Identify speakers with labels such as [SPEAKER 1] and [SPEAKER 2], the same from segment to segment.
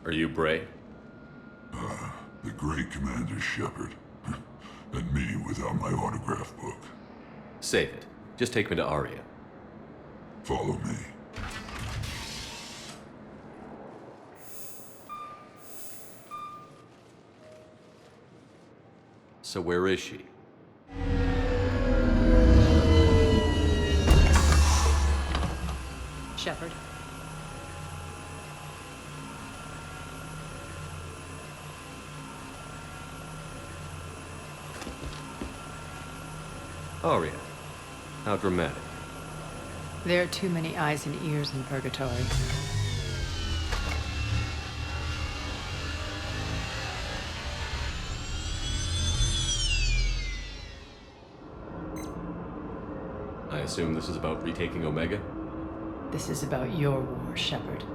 [SPEAKER 1] Are you Bray?
[SPEAKER 2] The great Commander Shepard. And me without my autograph book.
[SPEAKER 1] Save it. Just take me to Aria.
[SPEAKER 2] Follow me.
[SPEAKER 1] So where is she?
[SPEAKER 3] Shepard.
[SPEAKER 1] Aria. How dramatic.
[SPEAKER 3] There are too many eyes and ears in Purgatory.
[SPEAKER 1] I assume this is about retaking Omega?
[SPEAKER 3] This is about your war, Shepard.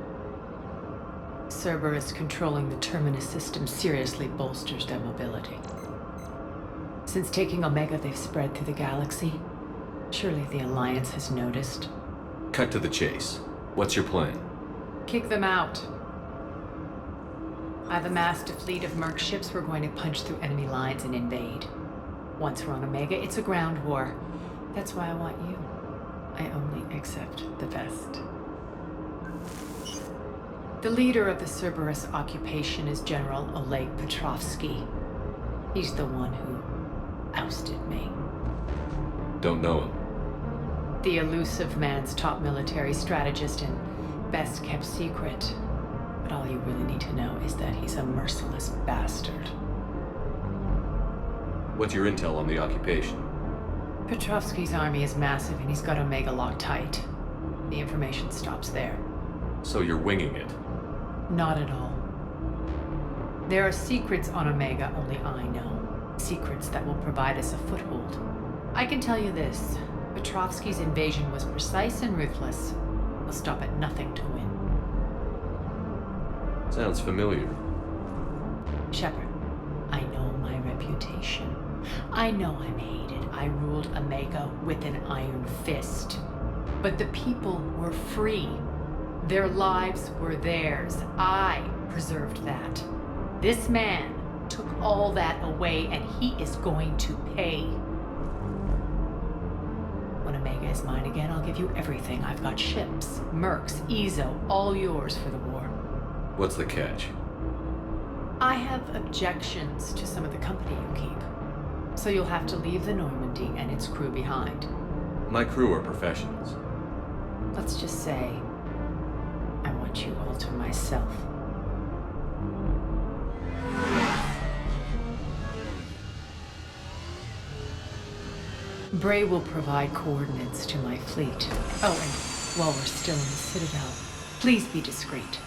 [SPEAKER 3] Cerberus controlling the Terminus system seriously bolsters their mobility. Since taking Omega, they've spread through the galaxy. Surely the Alliance has noticed.
[SPEAKER 1] Cut to the chase. What's your plan?
[SPEAKER 3] Kick them out. I've amassed a fleet of merc ships. We're going to punch through enemy lines and invade. Once we're on Omega, it's a ground war. That's why I want you. I only accept the best. The leader of the Cerberus occupation is General Oleg Petrovsky. He's the one who ousted me.
[SPEAKER 1] Don't know him.
[SPEAKER 3] The elusive man's top military strategist and best kept secret. But all you really need to know is that he's a merciless bastard.
[SPEAKER 1] What's your intel on the occupation?
[SPEAKER 3] Petrovsky's army is massive and he's got Omega locked tight. The information stops there.
[SPEAKER 1] So you're winging it?
[SPEAKER 3] Not at all. There are secrets on Omega only I know. Secrets that will provide us a foothold. I can tell you this. Petrovsky's invasion was precise and ruthless. He'll stop at nothing to win.
[SPEAKER 1] Sounds familiar.
[SPEAKER 3] Shepard, I know my reputation. I know I'm hated. I ruled Omega with an iron fist. But the people were free. Their lives were theirs. I preserved that. This man took all that away, and he is going to pay. When Omega is mine again, I'll give you everything. I've got ships, mercs, Ezo, all yours for the war.
[SPEAKER 1] What's the catch?
[SPEAKER 3] I have objections to some of the company you keep. So you'll have to leave the Normandy and its crew behind.
[SPEAKER 1] My crew are professionals.
[SPEAKER 3] Let's just say, I want you all to myself. Bray will provide coordinates to my fleet. Oh, and while we're still in the Citadel, please be discreet.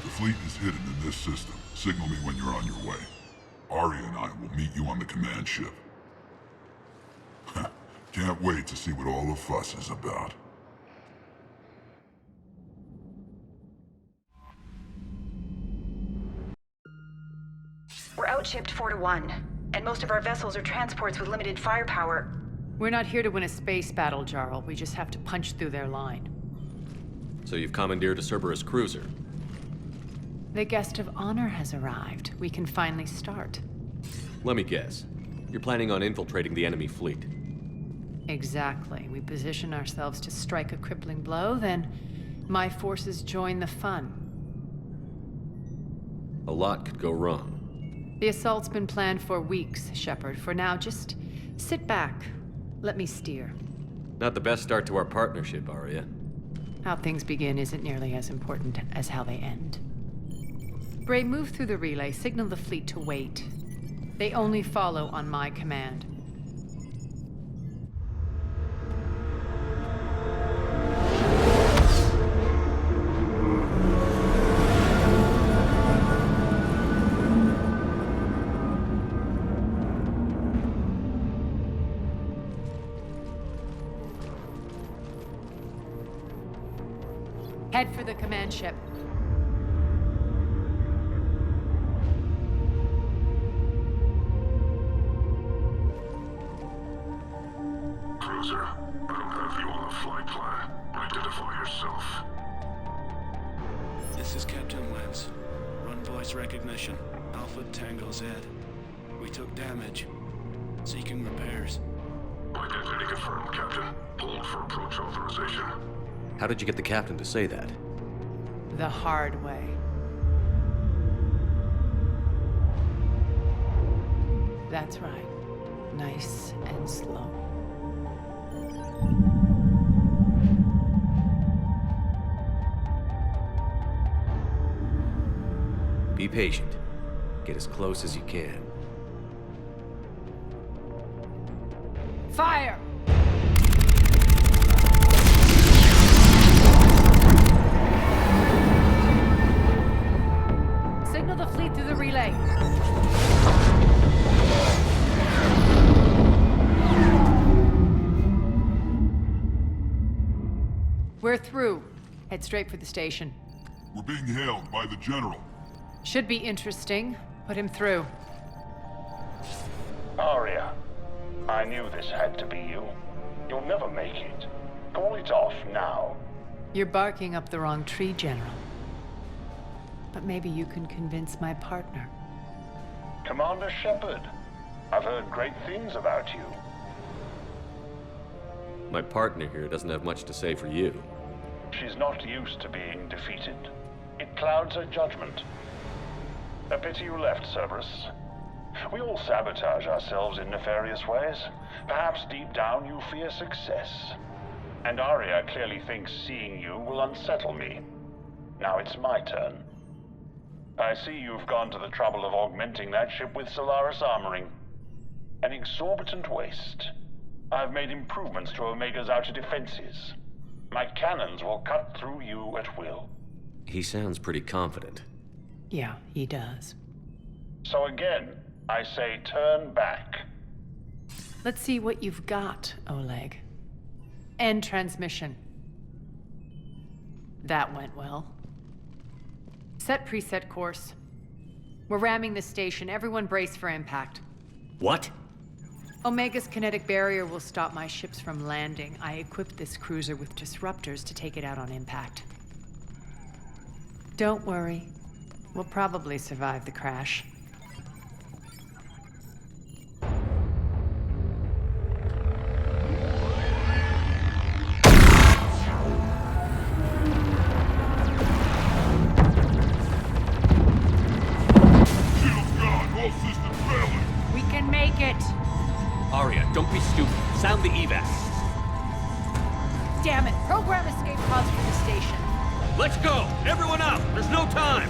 [SPEAKER 2] The fleet is hidden in this system. Signal me when you're on your way. Aria and I will meet you on the command ship. Can't wait to see what all the fuss is about.
[SPEAKER 4] We're outshipped 4-1, and most of our vessels are transports with limited firepower.
[SPEAKER 3] We're not here to win a space battle, Jarl. We just have to punch through their line.
[SPEAKER 1] So you've commandeered a Cerberus cruiser?
[SPEAKER 3] The guest of honor has arrived. We can finally start.
[SPEAKER 1] Let me guess. You're planning on infiltrating the enemy fleet?
[SPEAKER 3] Exactly. We position ourselves to strike a crippling blow, then my forces join the fun.
[SPEAKER 1] A lot could go wrong.
[SPEAKER 3] The assault's been planned for weeks, Shepard. For now, just sit back. Let me steer.
[SPEAKER 1] Not the best start to our partnership, Aria.
[SPEAKER 3] How things begin isn't nearly as important as how they end. Bray, move through the relay. Signal the fleet to wait. They only follow on my command. Head for the command ship.
[SPEAKER 2] Cruiser, I don't have you on the flight plan.
[SPEAKER 5] identify yourself.
[SPEAKER 6] This is Captain Wentz. Run voice recognition. Alpha Tango Z. We took damage. Seeking repairs.
[SPEAKER 5] Identity confirmed, Captain. Hold for approach authorization.
[SPEAKER 1] How did you get the captain to say that?
[SPEAKER 3] The hard way. That's right. Nice and slow.
[SPEAKER 1] Be patient. Get as close as you can.
[SPEAKER 3] Fire! Signal the fleet through the relay. We're through. Head straight for the station.
[SPEAKER 2] We're being hailed by the General.
[SPEAKER 3] Should be interesting. Put him through.
[SPEAKER 5] Aria, I knew this had to be you. You'll never make it. Call it off now.
[SPEAKER 3] You're barking up the wrong tree, General. But maybe you can convince my partner.
[SPEAKER 5] Commander Shepard, I've heard great things about you.
[SPEAKER 1] My partner here doesn't have much to say for you.
[SPEAKER 5] She's not used to being defeated. It clouds her judgment. A pity you left, Cerberus. We all sabotage ourselves in nefarious ways. Perhaps deep down you fear success. And Aria clearly thinks seeing you will unsettle me. Now it's my turn. I see you've gone to the trouble of augmenting that ship with Solaris armoring. An exorbitant waste. I've made improvements to Omega's outer defenses. My cannons will cut through you at will.
[SPEAKER 1] He sounds pretty confident.
[SPEAKER 3] Yeah, he does.
[SPEAKER 5] So again, I say turn back.
[SPEAKER 3] Let's see what you've got, Oleg. End transmission. That went well. Set preset course. We're ramming the station. Everyone brace for impact.
[SPEAKER 1] What?
[SPEAKER 3] Omega's kinetic barrier will stop my ships from landing. I equipped this cruiser with disruptors to take it out on impact. Don't worry. We'll probably survive the crash.
[SPEAKER 2] Shield's gone. All systems failing.
[SPEAKER 3] We can make it!
[SPEAKER 1] Aria, don't be stupid. Sound the evac.
[SPEAKER 3] Damn it! Program escape pods for the station.
[SPEAKER 1] Let's go! Everyone out! There's no time!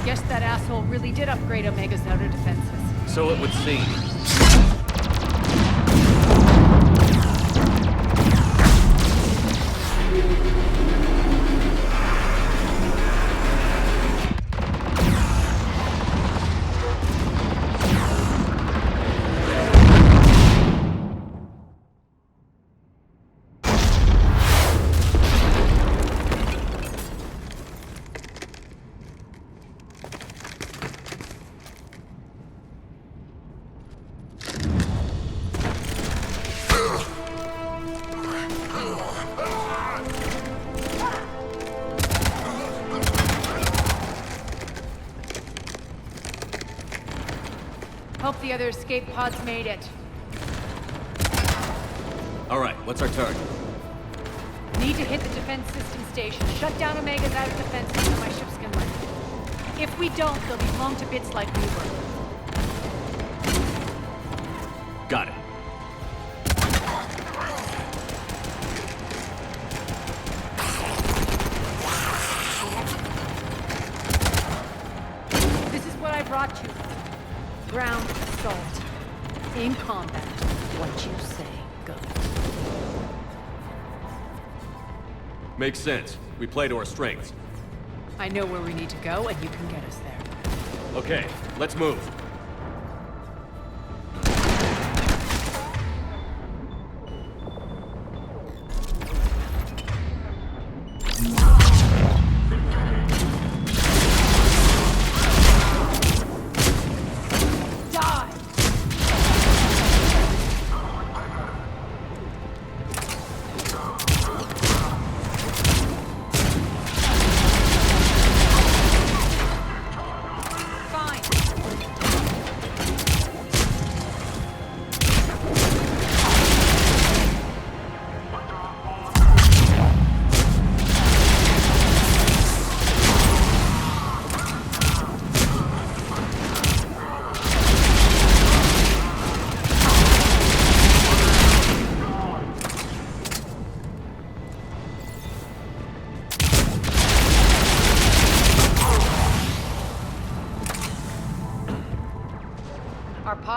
[SPEAKER 3] Guess that asshole really did upgrade Omega's outer defenses.
[SPEAKER 1] So it would seem.
[SPEAKER 3] Hope the other escape pods made it.
[SPEAKER 1] All right, what's our target?
[SPEAKER 3] Need to hit the defense system station. Shut down Omega's outer defenses so my ships can land. If we don't, they'll be blown to bits like we were.
[SPEAKER 1] Got it.
[SPEAKER 3] This is what I brought you. Ground assault. In combat, what you say goes.
[SPEAKER 1] Makes sense. We play to our strengths.
[SPEAKER 3] I know where we need to go, and you can get us there.
[SPEAKER 1] Okay, let's move.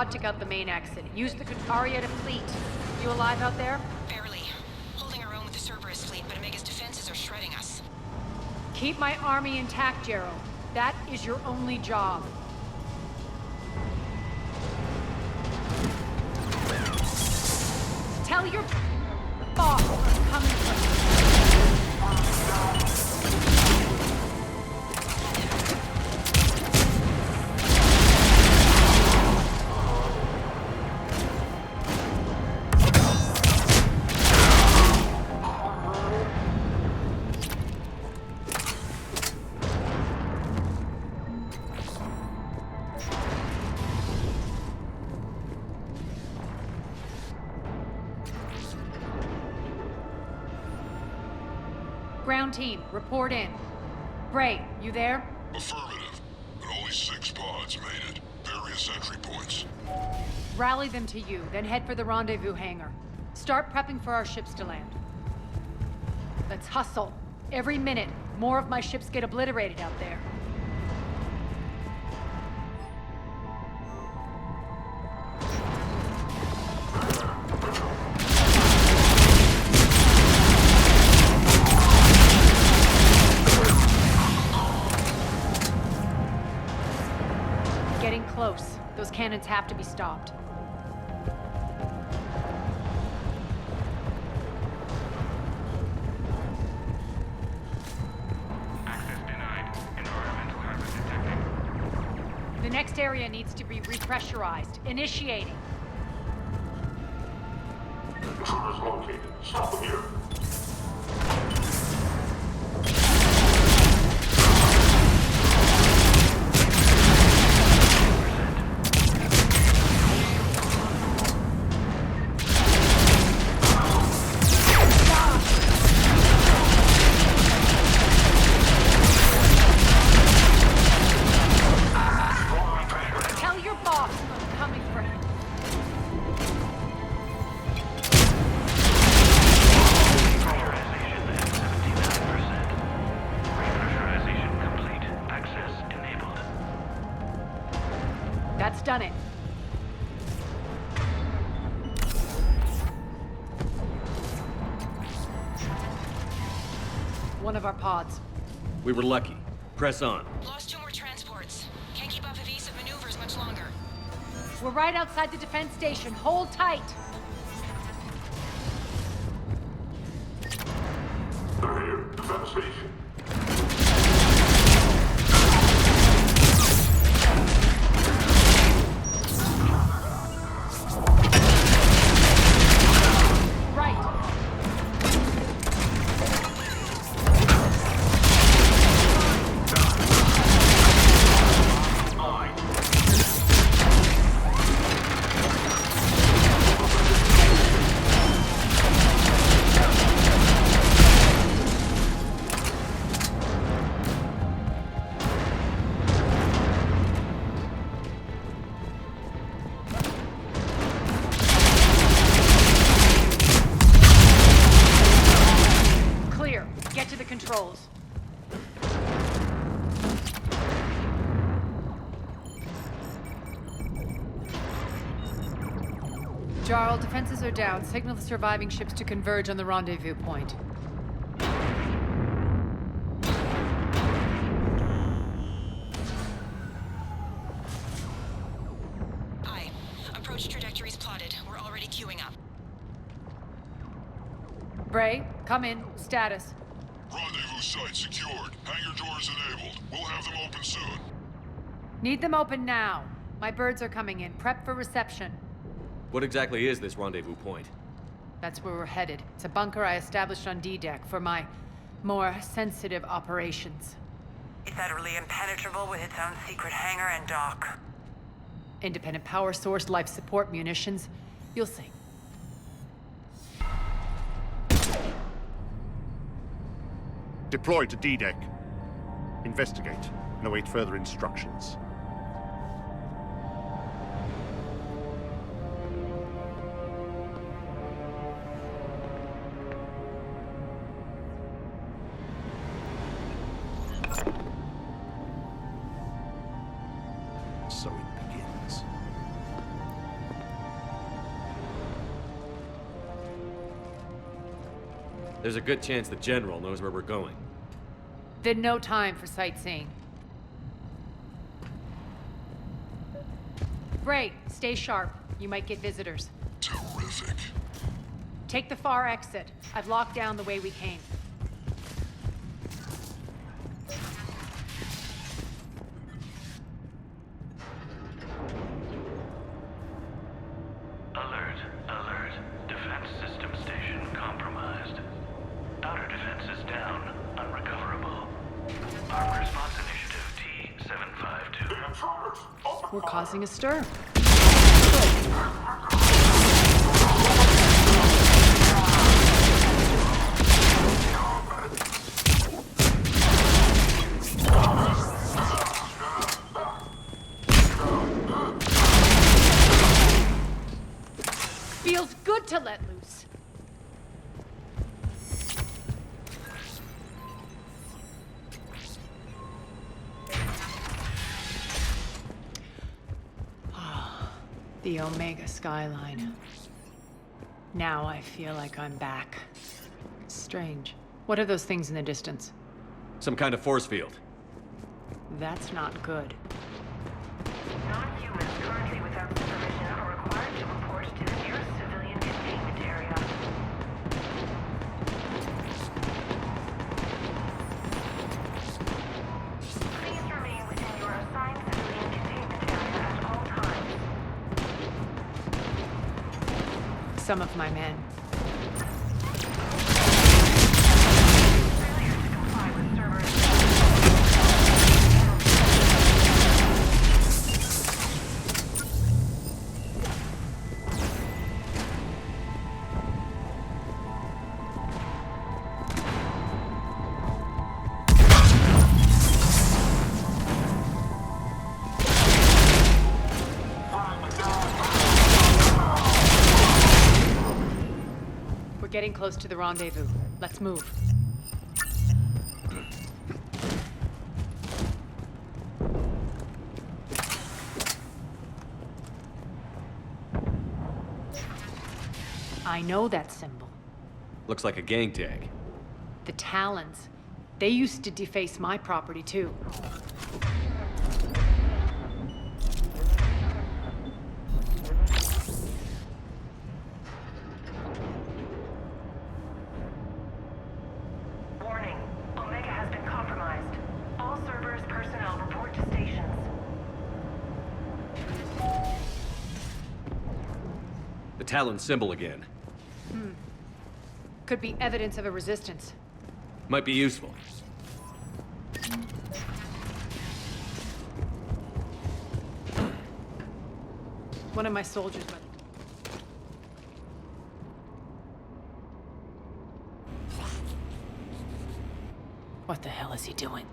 [SPEAKER 3] squad took out the main exit. Use the Aria to fleet. You alive out there?
[SPEAKER 4] Barely. Holding our own with the Cerberus fleet, but Omega's defenses are shredding us.
[SPEAKER 3] Keep my army intact, Gerald. That is your only job. Tell your boss I'm coming for you. Ground team, report in. Bray, you there?
[SPEAKER 2] Affirmative, but only 6 pods made it. Various entry points.
[SPEAKER 3] Rally them to you, then head for the rendezvous hangar. Start prepping for our ships to land. Let's hustle. Every minute, more of my ships get obliterated out there. Getting close. Those cannons have to be stopped.
[SPEAKER 7] Access denied. Environmental hazard detected.
[SPEAKER 3] The next area needs to be repressurized. Initiating.
[SPEAKER 2] Intruders located. Stop them here.
[SPEAKER 3] Tell your boss I'm coming for him.
[SPEAKER 7] Pressurization at 79%. Repressurization complete. Access enabled.
[SPEAKER 3] That's done it. One of our pods.
[SPEAKER 1] We were lucky. Press on.
[SPEAKER 4] Lost 2 more transports. Can't keep up evasive maneuvers much longer.
[SPEAKER 3] We're right outside the defense station. Hold tight.
[SPEAKER 2] They're here. Defense station.
[SPEAKER 3] Right. Clear. Get to the controls. Jarl, defenses are down. Signal the surviving ships to converge on the rendezvous point.
[SPEAKER 4] Aye. Approach trajectories plotted. We're already queuing up.
[SPEAKER 3] Bray, come in. Status.
[SPEAKER 2] Rendezvous site secured. Hangar doors enabled. We'll have them open soon.
[SPEAKER 3] Need them open now. My birds are coming in. Prep for reception.
[SPEAKER 1] What exactly is this rendezvous point?
[SPEAKER 3] That's where we're headed. It's a bunker I established on D-Deck for my more sensitive operations.
[SPEAKER 8] It's utterly impenetrable with its own secret hangar and dock.
[SPEAKER 3] Independent power source, life support, munitions. You'll see.
[SPEAKER 9] Deploy to D-Deck. Investigate and await further instructions. So it begins.
[SPEAKER 1] There's a good chance the General knows where we're going.
[SPEAKER 3] Then no time for sightseeing. Great. Stay sharp. You might get visitors.
[SPEAKER 2] Terrific.
[SPEAKER 3] Take the far exit. I've locked down the way we came.
[SPEAKER 7] Alert, alert. Defense system station compromised. Outer defense is down, unrecoverable. Armed response initiative T-752.
[SPEAKER 3] We're causing a stir. Feels good to let loose. The Omega skyline. Now I feel like I'm back. Strange. What are those things in the distance?
[SPEAKER 1] Some kind of force field.
[SPEAKER 3] That's not good.
[SPEAKER 4] Non-humans currently without supervision are required to report to the nearest civilian containment area. Please remain within your assigned civilian containment area at all times.
[SPEAKER 3] Some of my men.
[SPEAKER 4] Failure to comply with server
[SPEAKER 3] We're getting close to the rendezvous. Let's move. I know that symbol.
[SPEAKER 1] Looks like a gang tag.
[SPEAKER 3] The Talons. They used to deface my property, too.
[SPEAKER 4] Warning. Omega has been compromised. All Cerberus personnel report to stations.
[SPEAKER 1] The Talon symbol again.
[SPEAKER 3] Could be evidence of a resistance.
[SPEAKER 1] Might be useful.
[SPEAKER 3] One of my soldiers went. What the hell is he doing?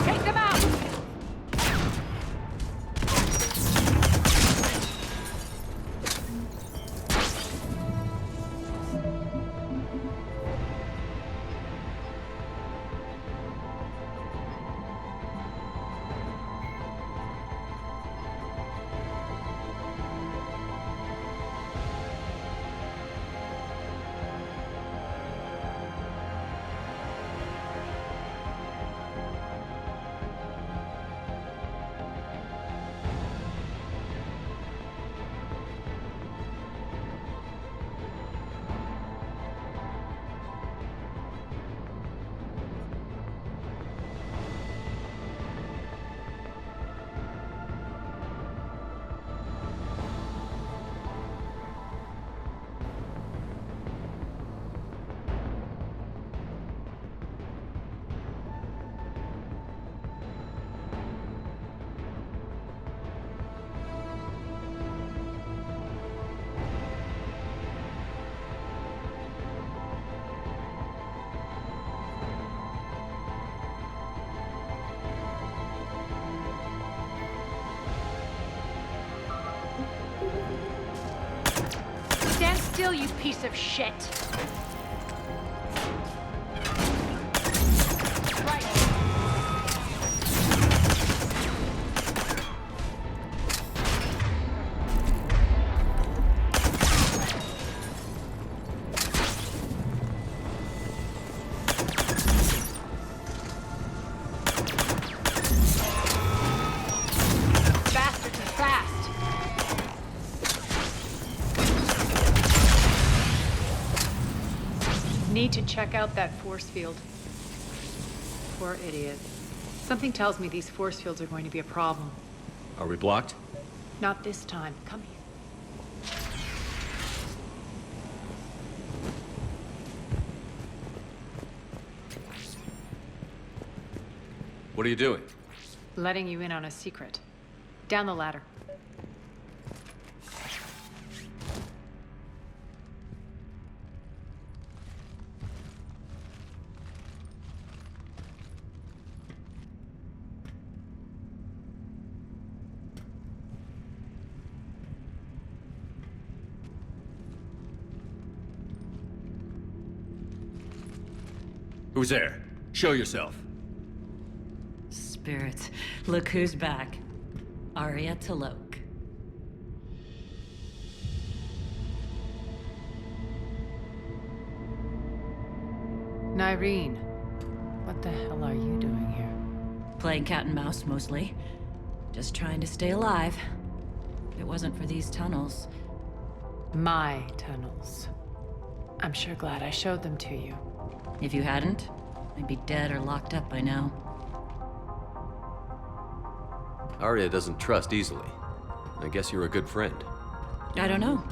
[SPEAKER 3] Take them out! still, you piece of shit! Right. Bastards are fast. Need to check out that force field. Poor idiot. Something tells me these force fields are going to be a problem.
[SPEAKER 1] Are we blocked?
[SPEAKER 3] Not this time. Come here.
[SPEAKER 1] What are you doing?
[SPEAKER 3] Letting you in on a secret. Down the ladder.
[SPEAKER 1] Who's there? Show yourself.
[SPEAKER 10] Spirits, look who's back. Aria Talok.
[SPEAKER 3] Nyreen, what the hell are you doing here?
[SPEAKER 10] Playing cat and mouse, mostly. Just trying to stay alive. If it wasn't for these tunnels...
[SPEAKER 3] My tunnels. I'm sure glad I showed them to you.
[SPEAKER 10] If you hadn't, I'd be dead or locked up by now.
[SPEAKER 1] Aria doesn't trust easily. I guess you're a good friend.
[SPEAKER 10] I don't know.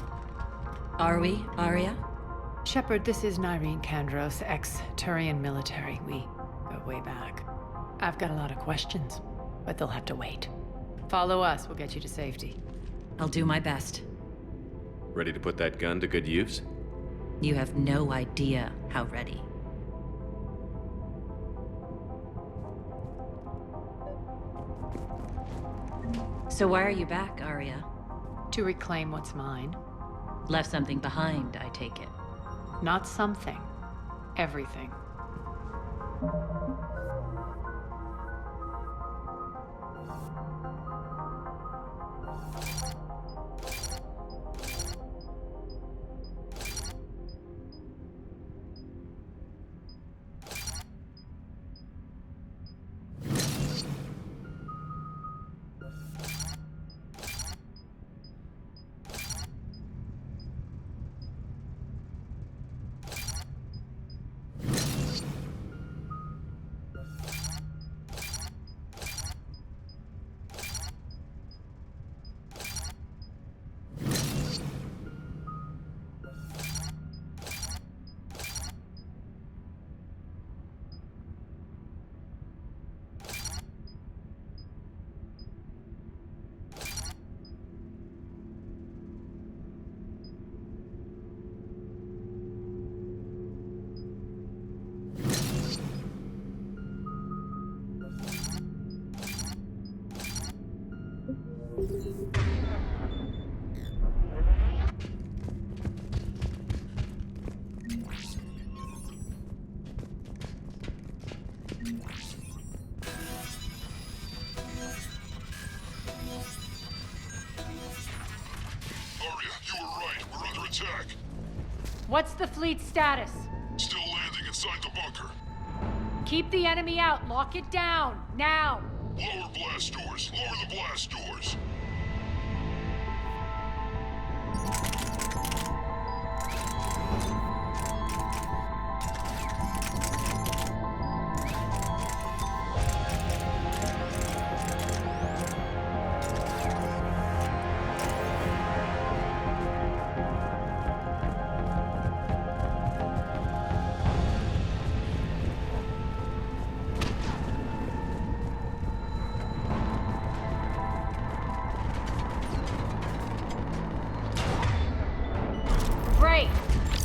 [SPEAKER 10] Are we, Aria?
[SPEAKER 3] Shepard, this is Nyreen Kandros, ex-Turian military. We go way back. I've got a lot of questions, but they'll have to wait. Follow us, we'll get you to safety.
[SPEAKER 10] I'll do my best.
[SPEAKER 1] Ready to put that gun to good use?
[SPEAKER 10] You have no idea how ready. So why are you back, Aria?
[SPEAKER 3] To reclaim what's mine.
[SPEAKER 10] Left something behind, I take it.
[SPEAKER 3] Not something. Everything.
[SPEAKER 2] Attack.
[SPEAKER 3] What's the fleet's status?
[SPEAKER 2] Still landing inside the bunker.
[SPEAKER 3] Keep the enemy out. Lock it down. Now.
[SPEAKER 2] Lower blast doors. Lower the blast doors.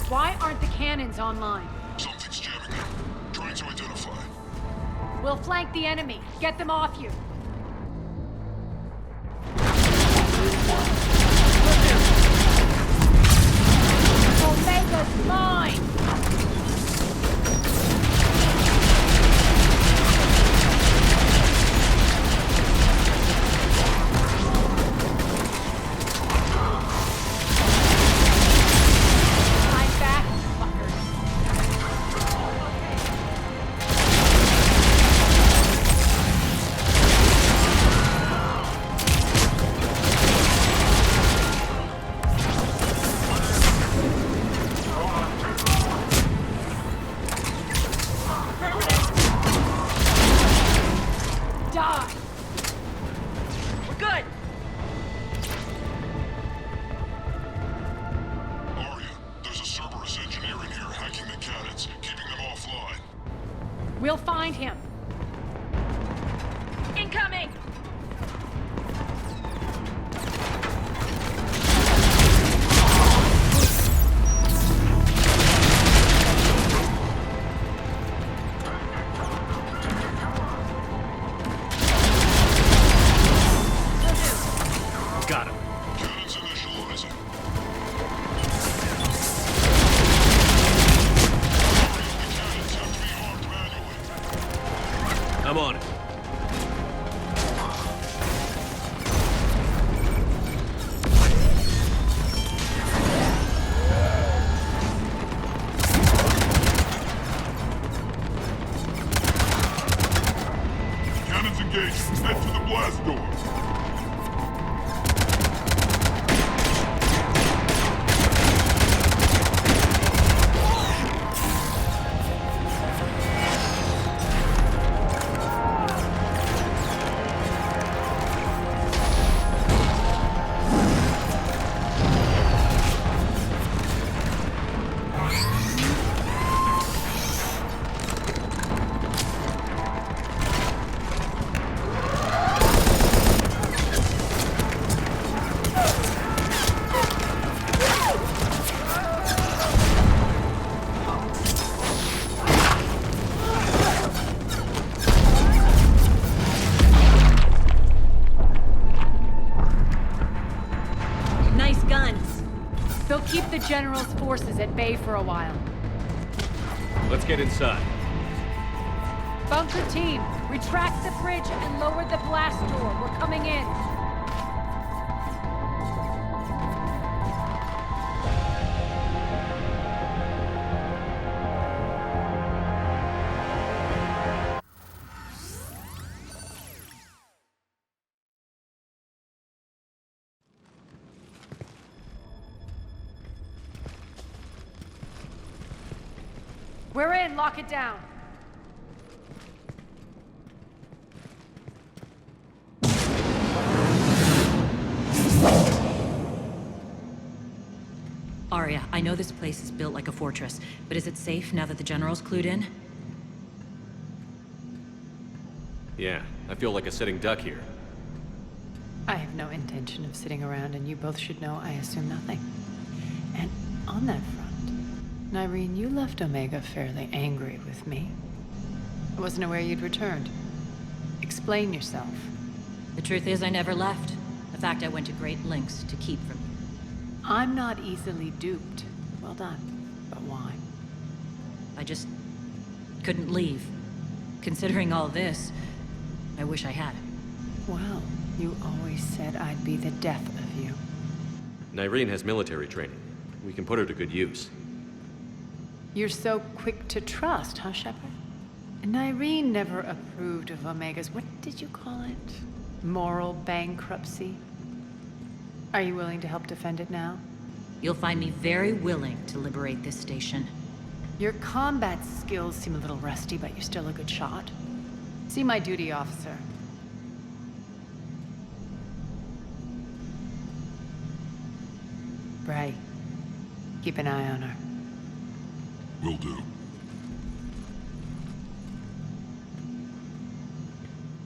[SPEAKER 3] Why aren't the cannons online?
[SPEAKER 2] Something's jamming them. Trying to identify.
[SPEAKER 3] We'll flank the enemy. Get them off you. It's mine! I'm back, fuckers. Die! We're good!
[SPEAKER 2] Aria, there's a Cerberus engineer in here hacking the cannons, keeping them offline.
[SPEAKER 3] We'll find him.
[SPEAKER 10] Incoming!
[SPEAKER 9] Got him.
[SPEAKER 2] Cannons initializing. Aria, the cannons have to be armed manually.
[SPEAKER 1] I'm on it.
[SPEAKER 2] Cannons engaged. Head to the blast door.
[SPEAKER 10] Nice guns.
[SPEAKER 3] They'll keep the General's forces at bay for a while.
[SPEAKER 1] Let's get inside.
[SPEAKER 3] Bunker team, retract the bridge and lower the blast door. We're coming in. We're in. Lock it down.
[SPEAKER 10] Aria, I know this place is built like a fortress, but is it safe now that the General's clued in?
[SPEAKER 1] Yeah, I feel like a sitting duck here.
[SPEAKER 3] I have no intention of sitting around, and you both should know I assume nothing. And on that front, Nyreen, you left Omega fairly angry with me. I wasn't aware you'd returned. Explain yourself.
[SPEAKER 10] The truth is I never left. In fact, I went to great lengths to keep from you.
[SPEAKER 3] I'm not easily duped. Well done. But why?
[SPEAKER 10] I just couldn't leave. Considering all this, I wish I had.
[SPEAKER 3] Well, you always said I'd be the death of you.
[SPEAKER 1] Nyreen has military training. We can put her to good use.
[SPEAKER 3] You're so quick to trust, huh, Shepard? Nyreen never approved of Omega's, what did you call it? Moral bankruptcy? Are you willing to help defend it now?
[SPEAKER 10] You'll find me very willing to liberate this station.
[SPEAKER 3] Your combat skills seem a little rusty, but you're still a good shot. See my duty officer. Bray, keep an eye on her.
[SPEAKER 2] Will do.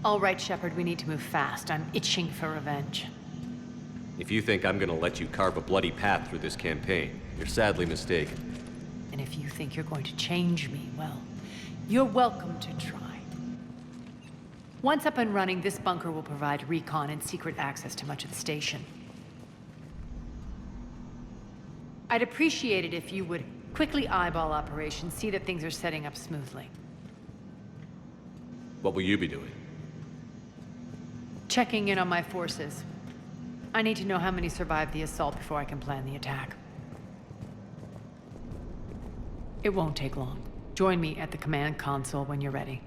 [SPEAKER 3] All right, Shepard, we need to move fast. I'm itching for revenge.
[SPEAKER 1] If you think I'm gonna let you carve a bloody path through this campaign, you're sadly mistaken.
[SPEAKER 3] And if you think you're going to change me, well, you're welcome to try. Once up and running, this bunker will provide recon and secret access to much of the station. I'd appreciate it if you would Quickly eyeball operations, see that things are setting up smoothly.
[SPEAKER 1] What will you be doing?
[SPEAKER 3] Checking in on my forces. I need to know how many survived the assault before I can plan the attack. It won't take long. Join me at the command console when you're ready.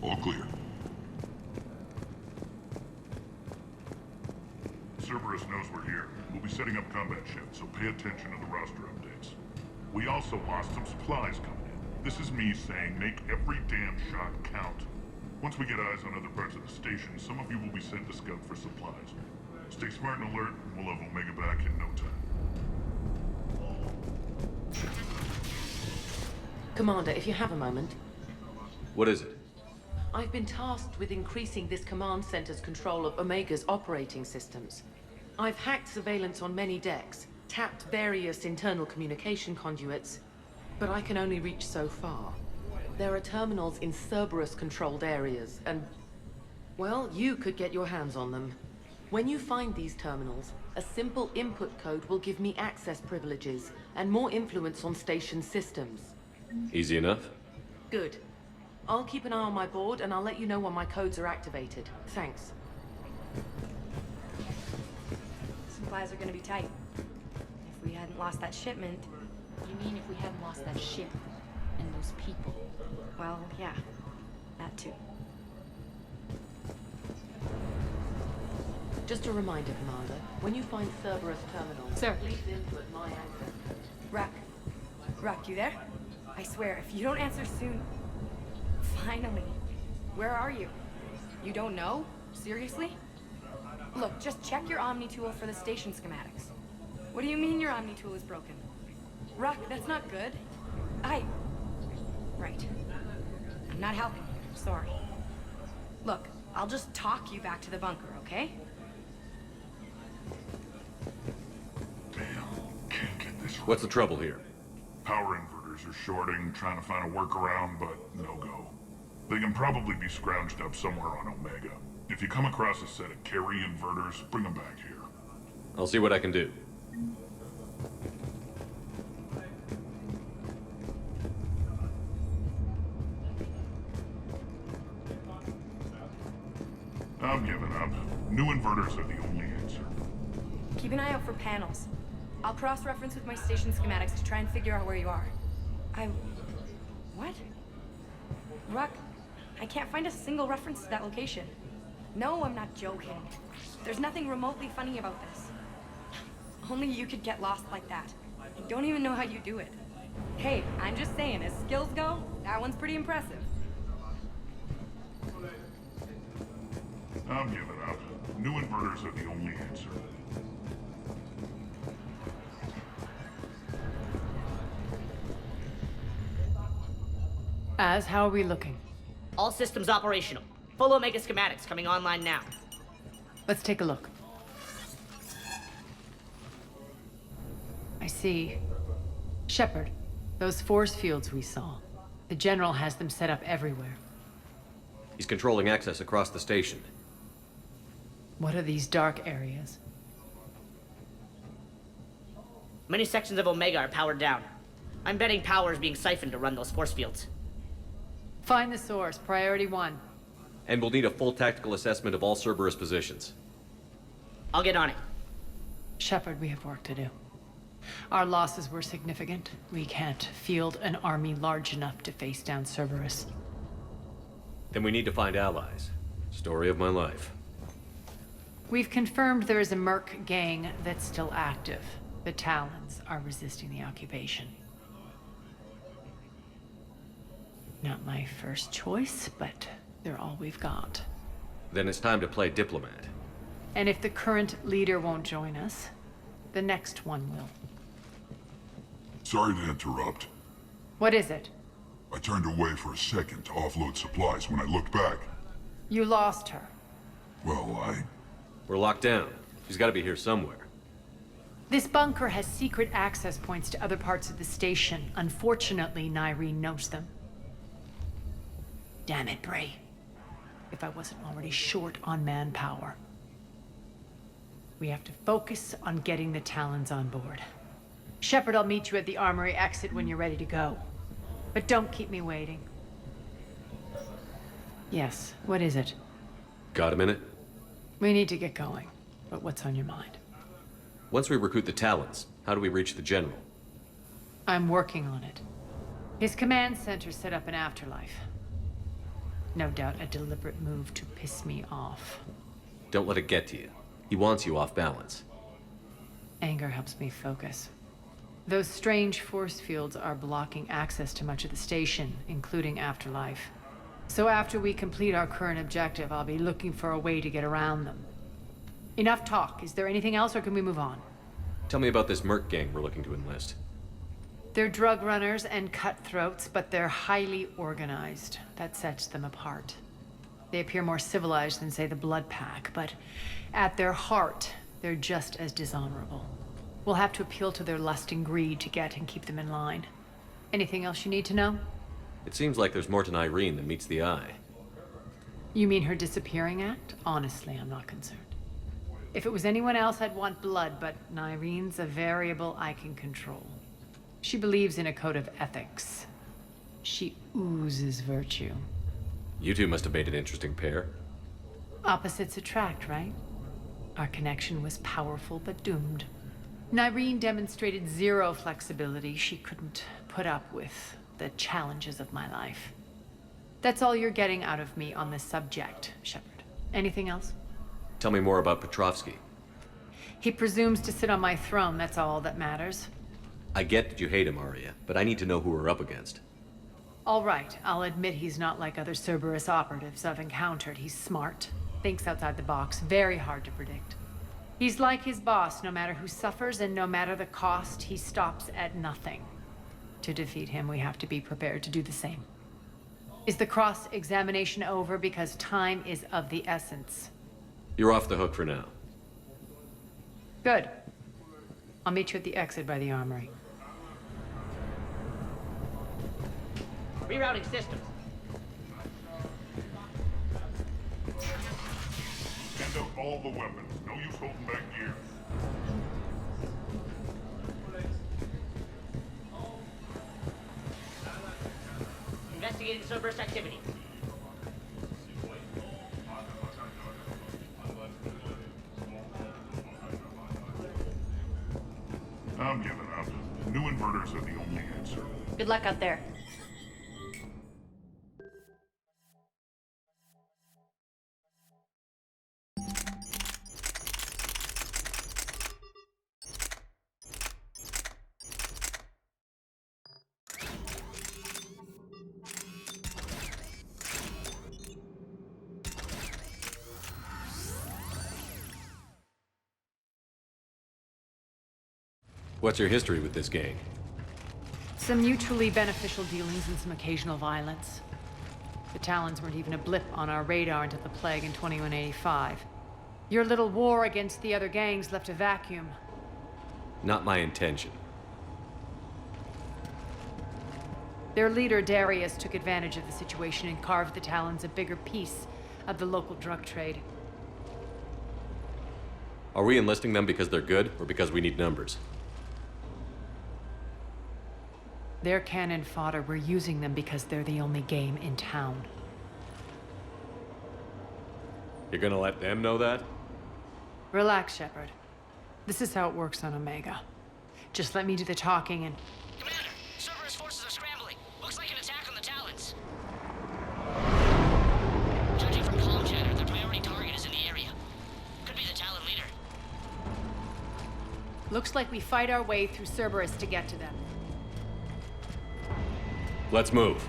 [SPEAKER 2] All clear. Cerberus knows we're here. We'll be setting up combat ships, so pay attention to the roster updates. We also lost some supplies coming in. This is me saying make every damn shot count. Once we get eyes on other parts of the station, some of you will be sent to scout for supplies. Stay smart and alert, and we'll have Omega back in no time.
[SPEAKER 11] Commander, if you have a moment.
[SPEAKER 1] What is it?
[SPEAKER 11] I've been tasked with increasing this command center's control of Omega's operating systems. I've hacked surveillance on many decks, tapped various internal communication conduits, but I can only reach so far. There are terminals in Cerberus-controlled areas, and, well, you could get your hands on them. When you find these terminals, a simple input code will give me access privileges and more influence on station systems.
[SPEAKER 1] Easy enough?
[SPEAKER 11] Good. I'll keep an eye on my board, and I'll let you know when my codes are activated. Thanks.
[SPEAKER 12] Supplies are gonna be tight. If we hadn't lost that shipment...
[SPEAKER 13] You mean if we hadn't lost that ship and those people?
[SPEAKER 12] Well, yeah. That too.
[SPEAKER 11] Just a reminder, Commander. When you find Cerberus terminals,
[SPEAKER 13] Sir.
[SPEAKER 11] Please input my access code.
[SPEAKER 12] Wreck, you there? I swear, if you don't answer soon... Finally. Where are you? You don't know? Seriously? Look, just check your Omni tool for the station schematics. What do you mean your Omni tool is broken? Ruck, that's not good. Right. I'm not helping you. Sorry. Look, I'll just talk you back to the bunker, okay?
[SPEAKER 2] Damn, can't get this right.
[SPEAKER 1] What's the trouble here?
[SPEAKER 2] Power inverters are shorting, trying to find a workaround, but no go. They can probably be scrounged up somewhere on Omega. If you come across a set of carry inverters, bring them back here.
[SPEAKER 1] I'll see what I can do.
[SPEAKER 2] I'm giving up. New inverters are the only answer.
[SPEAKER 12] Keep an eye out for panels. I'll cross-reference with my station schematics to try and figure out where you are. What? Ruck, I can't find a single reference to that location. No, I'm not joking. There's nothing remotely funny about this. Only you could get lost like that. I don't even know how you do it. Hey, I'm just saying, as skills go, that one's pretty impressive.
[SPEAKER 2] I'm giving up. New inverters are the only answer.
[SPEAKER 3] How are we looking?
[SPEAKER 14] All systems operational. Full Omega schematics coming online now.
[SPEAKER 3] Let's take a look. I see. Shepard, those force fields we saw. The General has them set up everywhere.
[SPEAKER 1] He's controlling access across the station.
[SPEAKER 3] What are these dark areas?
[SPEAKER 14] Many sections of Omega are powered down. I'm betting power is being siphoned to run those force fields.
[SPEAKER 3] Find the source, priority 1.
[SPEAKER 1] And we'll need a full tactical assessment of all Cerberus positions.
[SPEAKER 14] I'll get on it.
[SPEAKER 3] Shepard, we have work to do. Our losses were significant. We can't field an army large enough to face down Cerberus.
[SPEAKER 1] Then we need to find allies. Story of my life.
[SPEAKER 3] We've confirmed there is a Merc gang that's still active. The Talons are resisting the occupation. Not my first choice, but they're all we've got.
[SPEAKER 1] Then it's time to play diplomat.
[SPEAKER 3] And if the current leader won't join us, the next one will.
[SPEAKER 2] Sorry to interrupt.
[SPEAKER 3] What is it?
[SPEAKER 2] I turned away for a second to offload supplies. When I looked back...
[SPEAKER 3] You lost her.
[SPEAKER 2] Well,
[SPEAKER 1] We're locked down. She's gotta be here somewhere.
[SPEAKER 3] This bunker has secret access points to other parts of the station. Unfortunately, Nyreen knows them. Damn it, Bray. If I wasn't already short on manpower. We have to focus on getting the Talons on board. Shepard, I'll meet you at the armory exit when you're ready to go. But don't keep me waiting. Yes, what is it?
[SPEAKER 1] Got a minute?
[SPEAKER 3] We need to get going. But what's on your mind?
[SPEAKER 1] Once we recruit the Talons, how do we reach the General?
[SPEAKER 3] I'm working on it. His command center set up an afterlife. No doubt a deliberate move to piss me off.
[SPEAKER 1] Don't let it get to you. He wants you off balance.
[SPEAKER 3] Anger helps me focus. Those strange force fields are blocking access to much of the station, including afterlife. So after we complete our current objective, I'll be looking for a way to get around them. Enough talk. Is there anything else, or can we move on?
[SPEAKER 1] Tell me about this merc gang we're looking to enlist.
[SPEAKER 3] They're drug runners and cutthroats, but they're highly organized. That sets them apart. They appear more civilized than, say, the Blood Pack, but at their heart, they're just as dishonorable. We'll have to appeal to their lust and greed to get and keep them in line. Anything else you need to know?
[SPEAKER 1] It seems like there's more to Nyreen than meets the eye.
[SPEAKER 3] You mean her disappearing act? Honestly, I'm not concerned. If it was anyone else, I'd want blood, but Nyreen's a variable I can control. She believes in a code of ethics. She oozes virtue.
[SPEAKER 1] You two must have made an interesting pair.
[SPEAKER 3] Opposites attract, right? Our connection was powerful but doomed. Nyreen demonstrated zero flexibility. She couldn't put up with the challenges of my life. That's all you're getting out of me on this subject, Shepard. Anything else?
[SPEAKER 1] Tell me more about Petrovsky.
[SPEAKER 3] He presumes to sit on my throne, that's all that matters.
[SPEAKER 1] I get that you hate him, Aria, but I need to know who we're up against.
[SPEAKER 3] All right, I'll admit he's not like other Cerberus operatives I've encountered. He's smart, thinks outside the box, very hard to predict. He's like his boss, no matter who suffers and no matter the cost, he stops at nothing. To defeat him, we have to be prepared to do the same. Is the cross-examination over? Because time is of the essence.
[SPEAKER 1] You're off the hook for now.
[SPEAKER 3] Good. I'll meet you at the exit by the armory.
[SPEAKER 14] Rerouting systems.
[SPEAKER 2] Hand out all the weapons. No use holding back gear.
[SPEAKER 14] Investigating Cerberus activity.
[SPEAKER 2] I'm giving up. New inverters are the only answer.
[SPEAKER 12] Good luck out there.
[SPEAKER 1] What's your history with this gang?
[SPEAKER 3] Some mutually beneficial dealings and some occasional violence. The Talons weren't even a blip on our radar until the plague in 2185. Your little war against the other gangs left a vacuum.
[SPEAKER 1] Not my intention.
[SPEAKER 3] Their leader, Darius, took advantage of the situation and carved the Talons a bigger piece of the local drug trade.
[SPEAKER 1] Are we enlisting them because they're good, or because we need numbers?
[SPEAKER 3] They're cannon fodder. We're using them because they're the only game in town.
[SPEAKER 1] You're gonna let them know that?
[SPEAKER 3] Relax, Shepard. This is how it works on Omega. Just let me do the talking and...
[SPEAKER 14] Commander, Cerberus forces are scrambling. Looks like an attack on the Talons. Judging from comm chatter, their priority target is in the area. Could be the Talon leader.
[SPEAKER 3] Looks like we fight our way through Cerberus to get to them.
[SPEAKER 1] Let's move.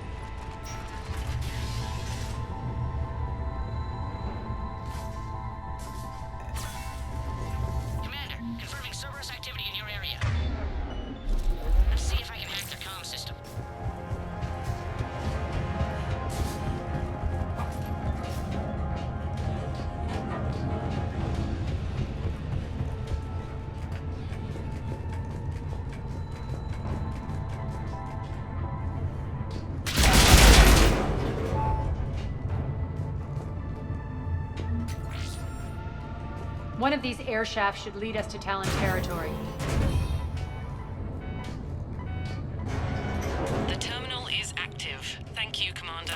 [SPEAKER 14] Commander, confirming Cerberus activity in your area. Let's see if I can hack their comm system.
[SPEAKER 15] One of these air shafts should lead us to Talon territory.
[SPEAKER 16] The terminal is active. Thank you, Commander.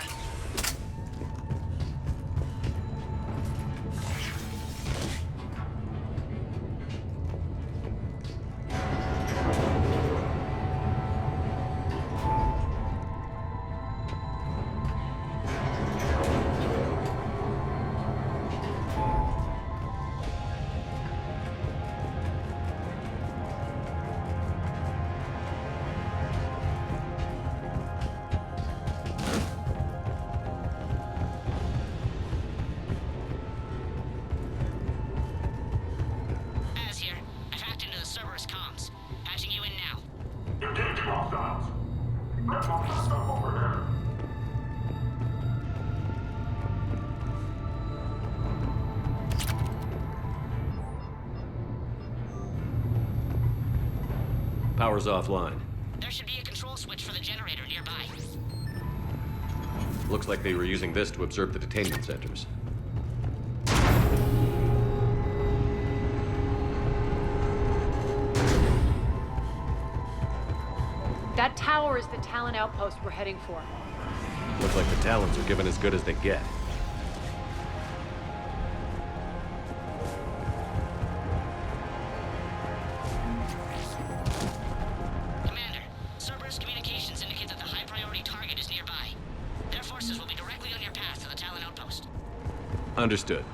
[SPEAKER 1] Power's offline.
[SPEAKER 14] There should be a control switch for the generator nearby.
[SPEAKER 1] Looks like they were using this to observe the detainment centers.
[SPEAKER 15] That tower is the Talon outpost we're heading for.
[SPEAKER 1] Looks like the Talons are giving as good as they get.
[SPEAKER 14] Commander, Cerberus communications indicate that the high-priority target is nearby. Their forces will be directly on your path to the Talon outpost.
[SPEAKER 1] Understood.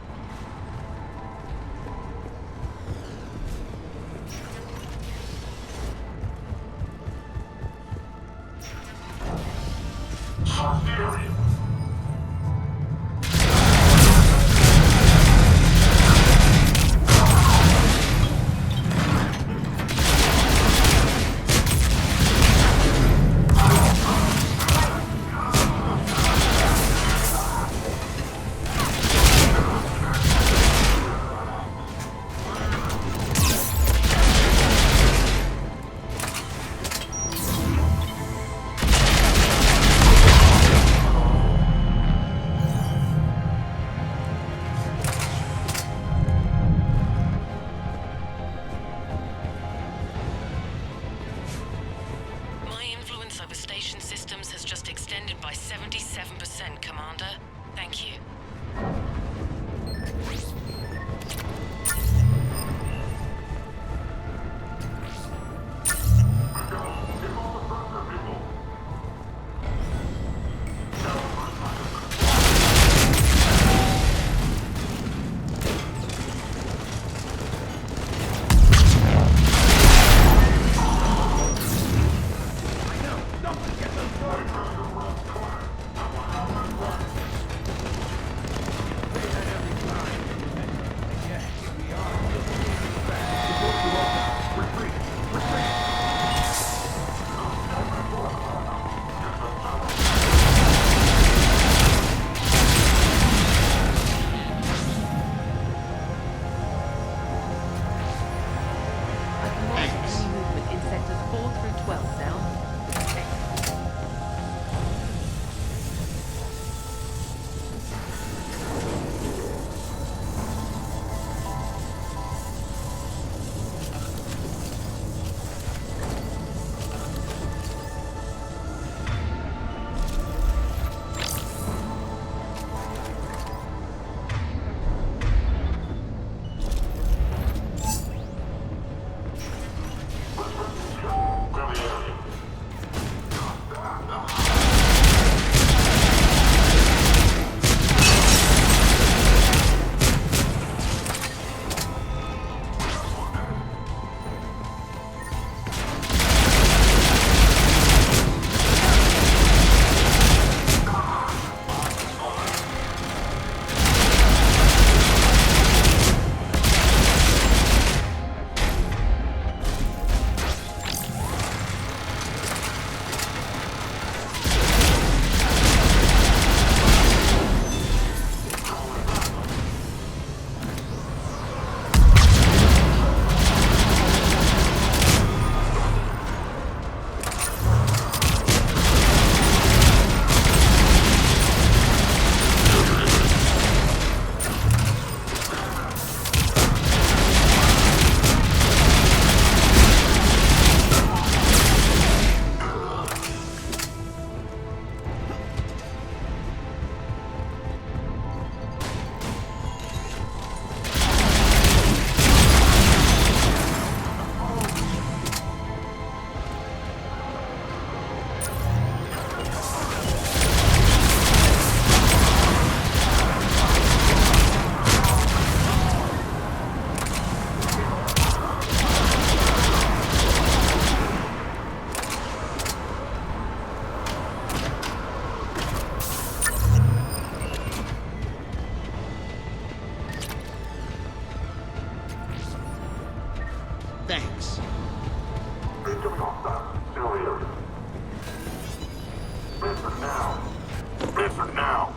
[SPEAKER 2] Answer now.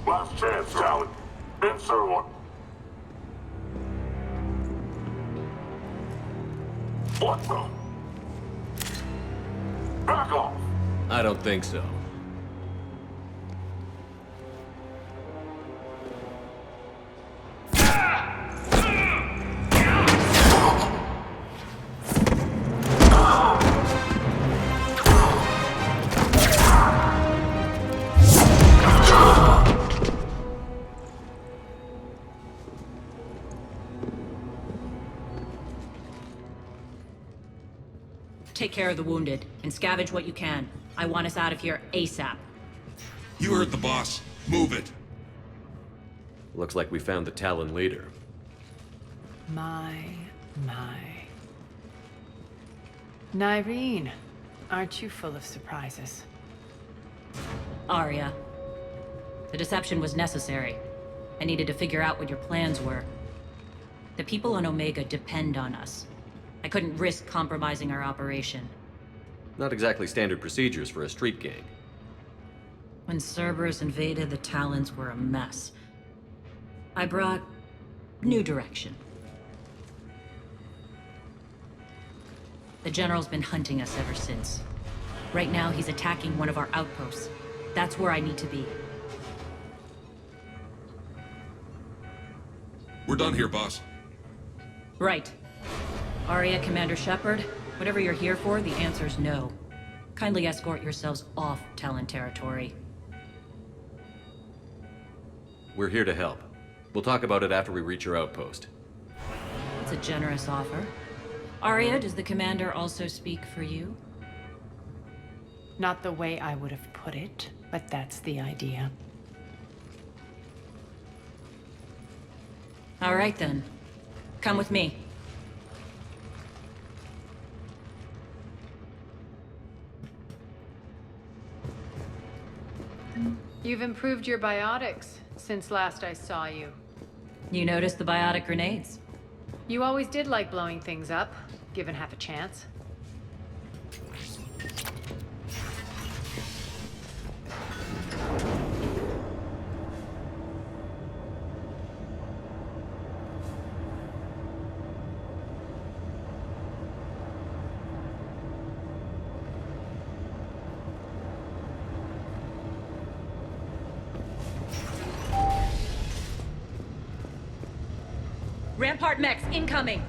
[SPEAKER 2] Last chance, Tali. Answer one. What the? Back off.
[SPEAKER 1] I don't think so.
[SPEAKER 10] Take care of the wounded, and scavenge what you can. I want us out of here ASAP.
[SPEAKER 17] You heard the boss. Move it.
[SPEAKER 1] Looks like we found the Talon leader.
[SPEAKER 3] My. Nyreen, aren't you full of surprises?
[SPEAKER 10] Aria. The deception was necessary. I needed to figure out what your plans were. The people on Omega depend on us. I couldn't risk compromising our operation.
[SPEAKER 1] Not exactly standard procedures for a street gang.
[SPEAKER 10] When Cerberus invaded, the Talons were a mess. I brought new direction. The General's been hunting us ever since. Right now, he's attacking one of our outposts. That's where I need to be.
[SPEAKER 17] We're done here, boss.
[SPEAKER 10] Right. Aria, Commander Shepard, whatever you're here for, the answer's no. Kindly escort yourselves off Talon territory.
[SPEAKER 1] We're here to help. We'll talk about it after we reach your outpost.
[SPEAKER 10] It's a generous offer. Aria, does the Commander also speak for you?
[SPEAKER 3] Not the way I would have put it, but that's the idea.
[SPEAKER 10] All right then. Come with me.
[SPEAKER 15] You've improved your biotics since last I saw you.
[SPEAKER 10] You noticed the biotic grenades?
[SPEAKER 15] You always did like blowing things up, given half a chance.
[SPEAKER 10] Rampart mechs incoming!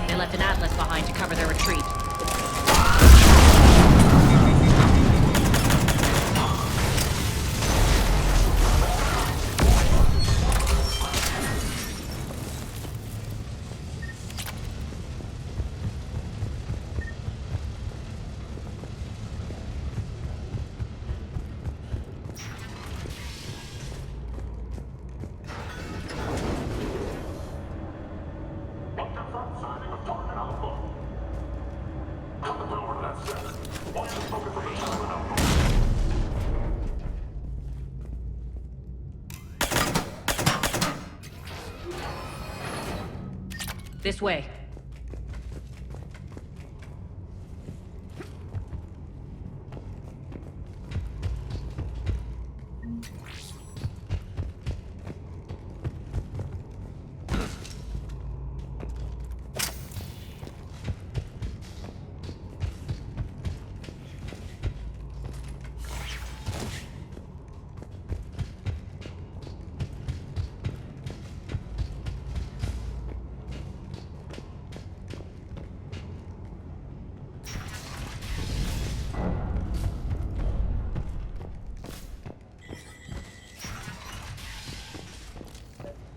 [SPEAKER 10] They left an Atlas behind to cover their retreat. This way.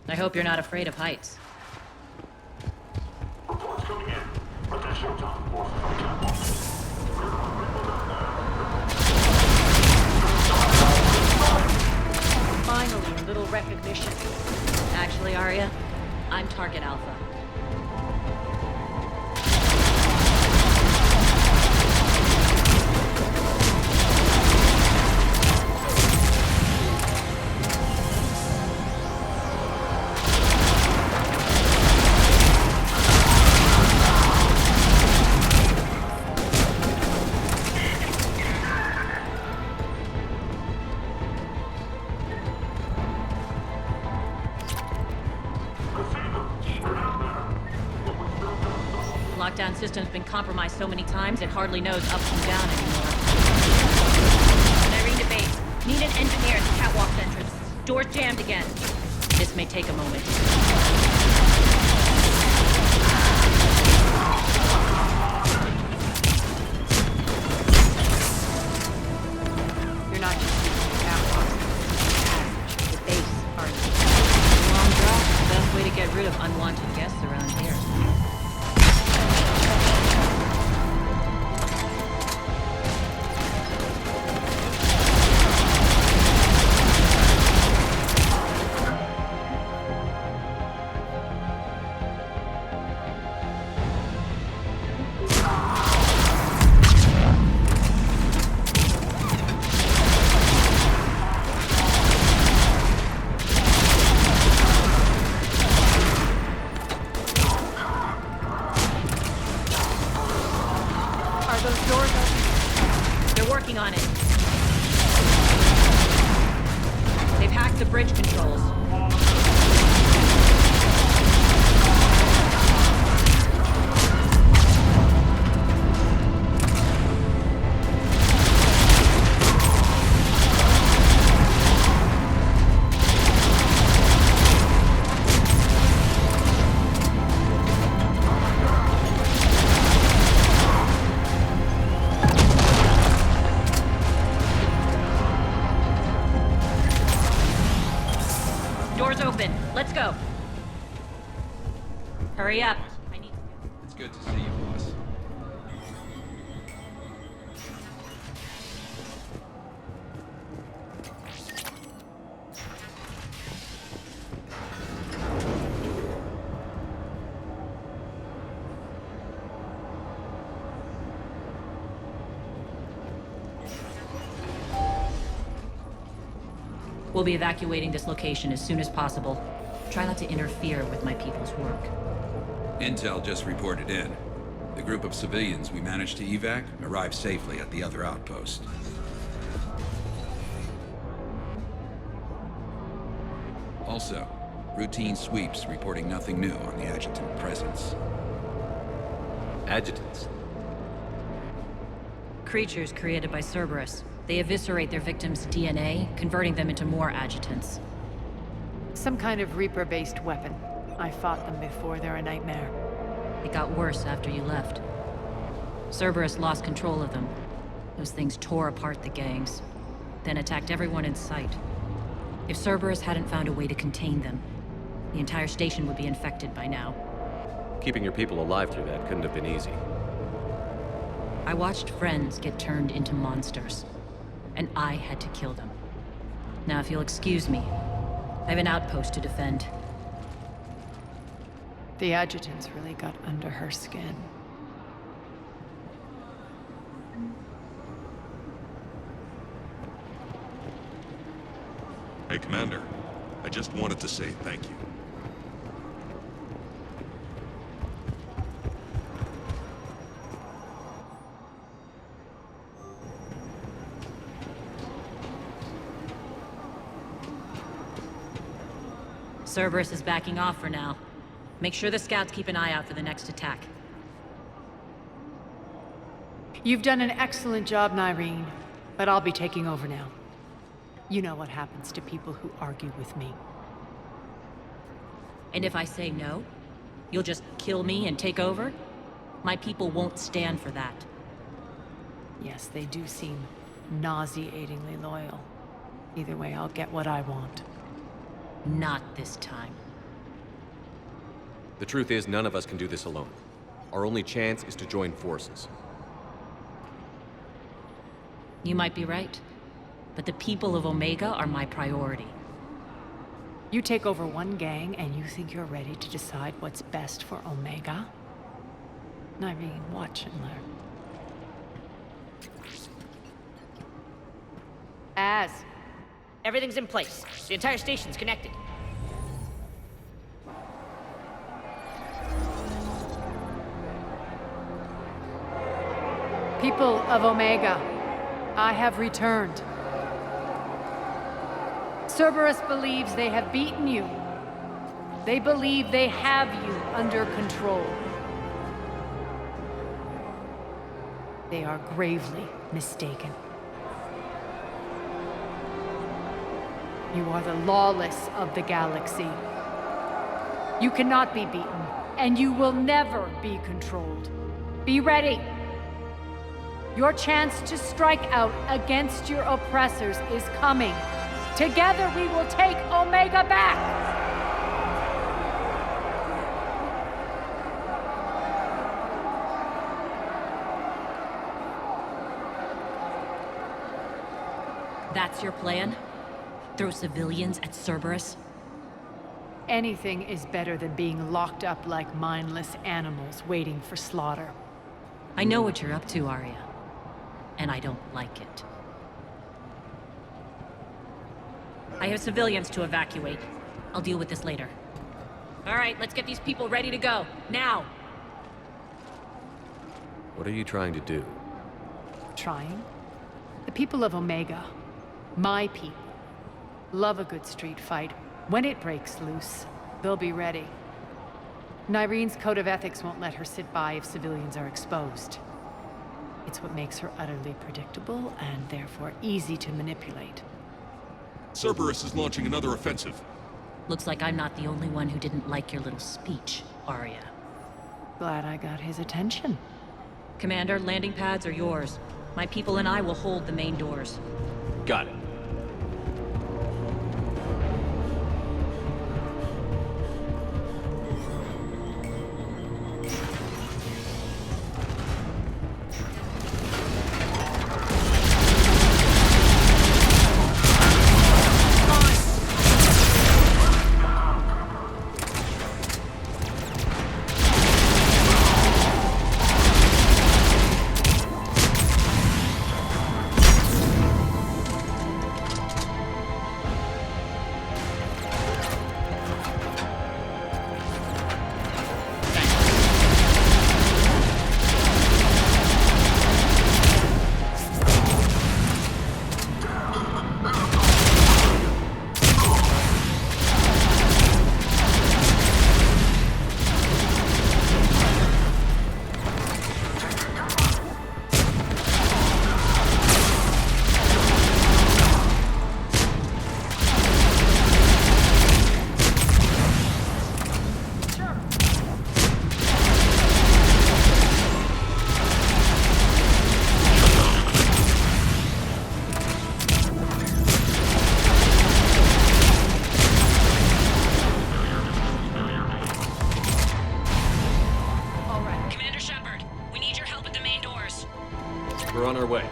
[SPEAKER 10] I hope you're not afraid of heights.
[SPEAKER 15] Finally, a little recognition.
[SPEAKER 10] Actually, Aria, I'm Target Alpha. Lockdown system's been compromised so many times it hardly knows up from down anymore. Nyreen to base. Need an engineer at the catwalk's entrance. Door's jammed again. This may take a moment.
[SPEAKER 15] You're not just using the catwalk.
[SPEAKER 10] The base, aren't you? Long drop, the best way to get rid of unwanted guests around here. On it. They've hacked the bridge controls. Doors open. Let's go. Hurry up. I need.
[SPEAKER 17] It's good to see you, boss.
[SPEAKER 10] We'll be evacuating this location as soon as possible. Try not to interfere with my people's work.
[SPEAKER 17] Intel just reported in. The group of civilians we managed to evac arrived safely at the other outpost. Also, routine sweeps reporting nothing new on the adjutant presence.
[SPEAKER 1] Adjutants?
[SPEAKER 10] Creatures created by Cerberus. They eviscerate their victims' DNA, converting them into more adjutants.
[SPEAKER 15] Some kind of Reaper-based weapon. I fought them before, they're a nightmare.
[SPEAKER 10] It got worse after you left. Cerberus lost control of them. Those things tore apart the gangs, then attacked everyone in sight. If Cerberus hadn't found a way to contain them, the entire station would be infected by now.
[SPEAKER 1] Keeping your people alive through that couldn't have been easy.
[SPEAKER 10] I watched friends get turned into monsters, and I had to kill them. Now, if you'll excuse me, I have an outpost to defend.
[SPEAKER 15] The adjutants really got under her skin.
[SPEAKER 17] Hey, Commander. I just wanted to say thank you.
[SPEAKER 10] Cerberus is backing off for now. Make sure the scouts keep an eye out for the next attack.
[SPEAKER 15] You've done an excellent job, Nyreen, but I'll be taking over now. You know what happens to people who argue with me.
[SPEAKER 10] And if I say no, you'll just kill me and take over? My people won't stand for that.
[SPEAKER 15] Yes, they do seem nauseatingly loyal. Either way, I'll get what I want.
[SPEAKER 10] Not this time.
[SPEAKER 1] The truth is, none of us can do this alone. Our only chance is to join forces.
[SPEAKER 10] You might be right, but the people of Omega are my priority.
[SPEAKER 15] You take over one gang and you think you're ready to decide what's best for Omega? Nyreen, watch and learn.
[SPEAKER 18] Everything's in place. The entire station's connected.
[SPEAKER 15] People of Omega, I have returned. Cerberus believes they have beaten you. They believe they have you under control. They are gravely mistaken. You are the lawless of the galaxy. You cannot be beaten, and you will never be controlled. Be ready. Your chance to strike out against your oppressors is coming. Together we will take Omega back!
[SPEAKER 10] That's your plan? Throw civilians at Cerberus?
[SPEAKER 15] Anything is better than being locked up like mindless animals waiting for slaughter.
[SPEAKER 10] I know what you're up to, Aria. And I don't like it. I have civilians to evacuate. I'll deal with this later. All right, let's get these people ready to go. Now!
[SPEAKER 1] What are you trying to do?
[SPEAKER 15] Trying? The people of Omega, my people, love a good street fight. When it breaks loose, they'll be ready. Nyreen's code of ethics won't let her sit by if civilians are exposed. It's what makes her utterly predictable and therefore easy to manipulate.
[SPEAKER 19] Cerberus is launching another offensive.
[SPEAKER 10] Looks like I'm not the only one who didn't like your little speech, Aria.
[SPEAKER 15] Glad I got his attention.
[SPEAKER 10] Commander, landing pads are yours. My people and I will hold the main doors.
[SPEAKER 1] Got it. We're on our way.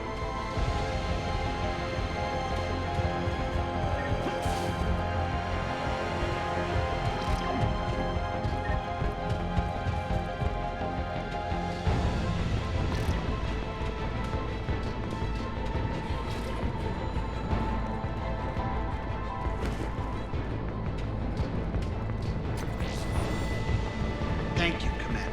[SPEAKER 20] Thank you, Commander.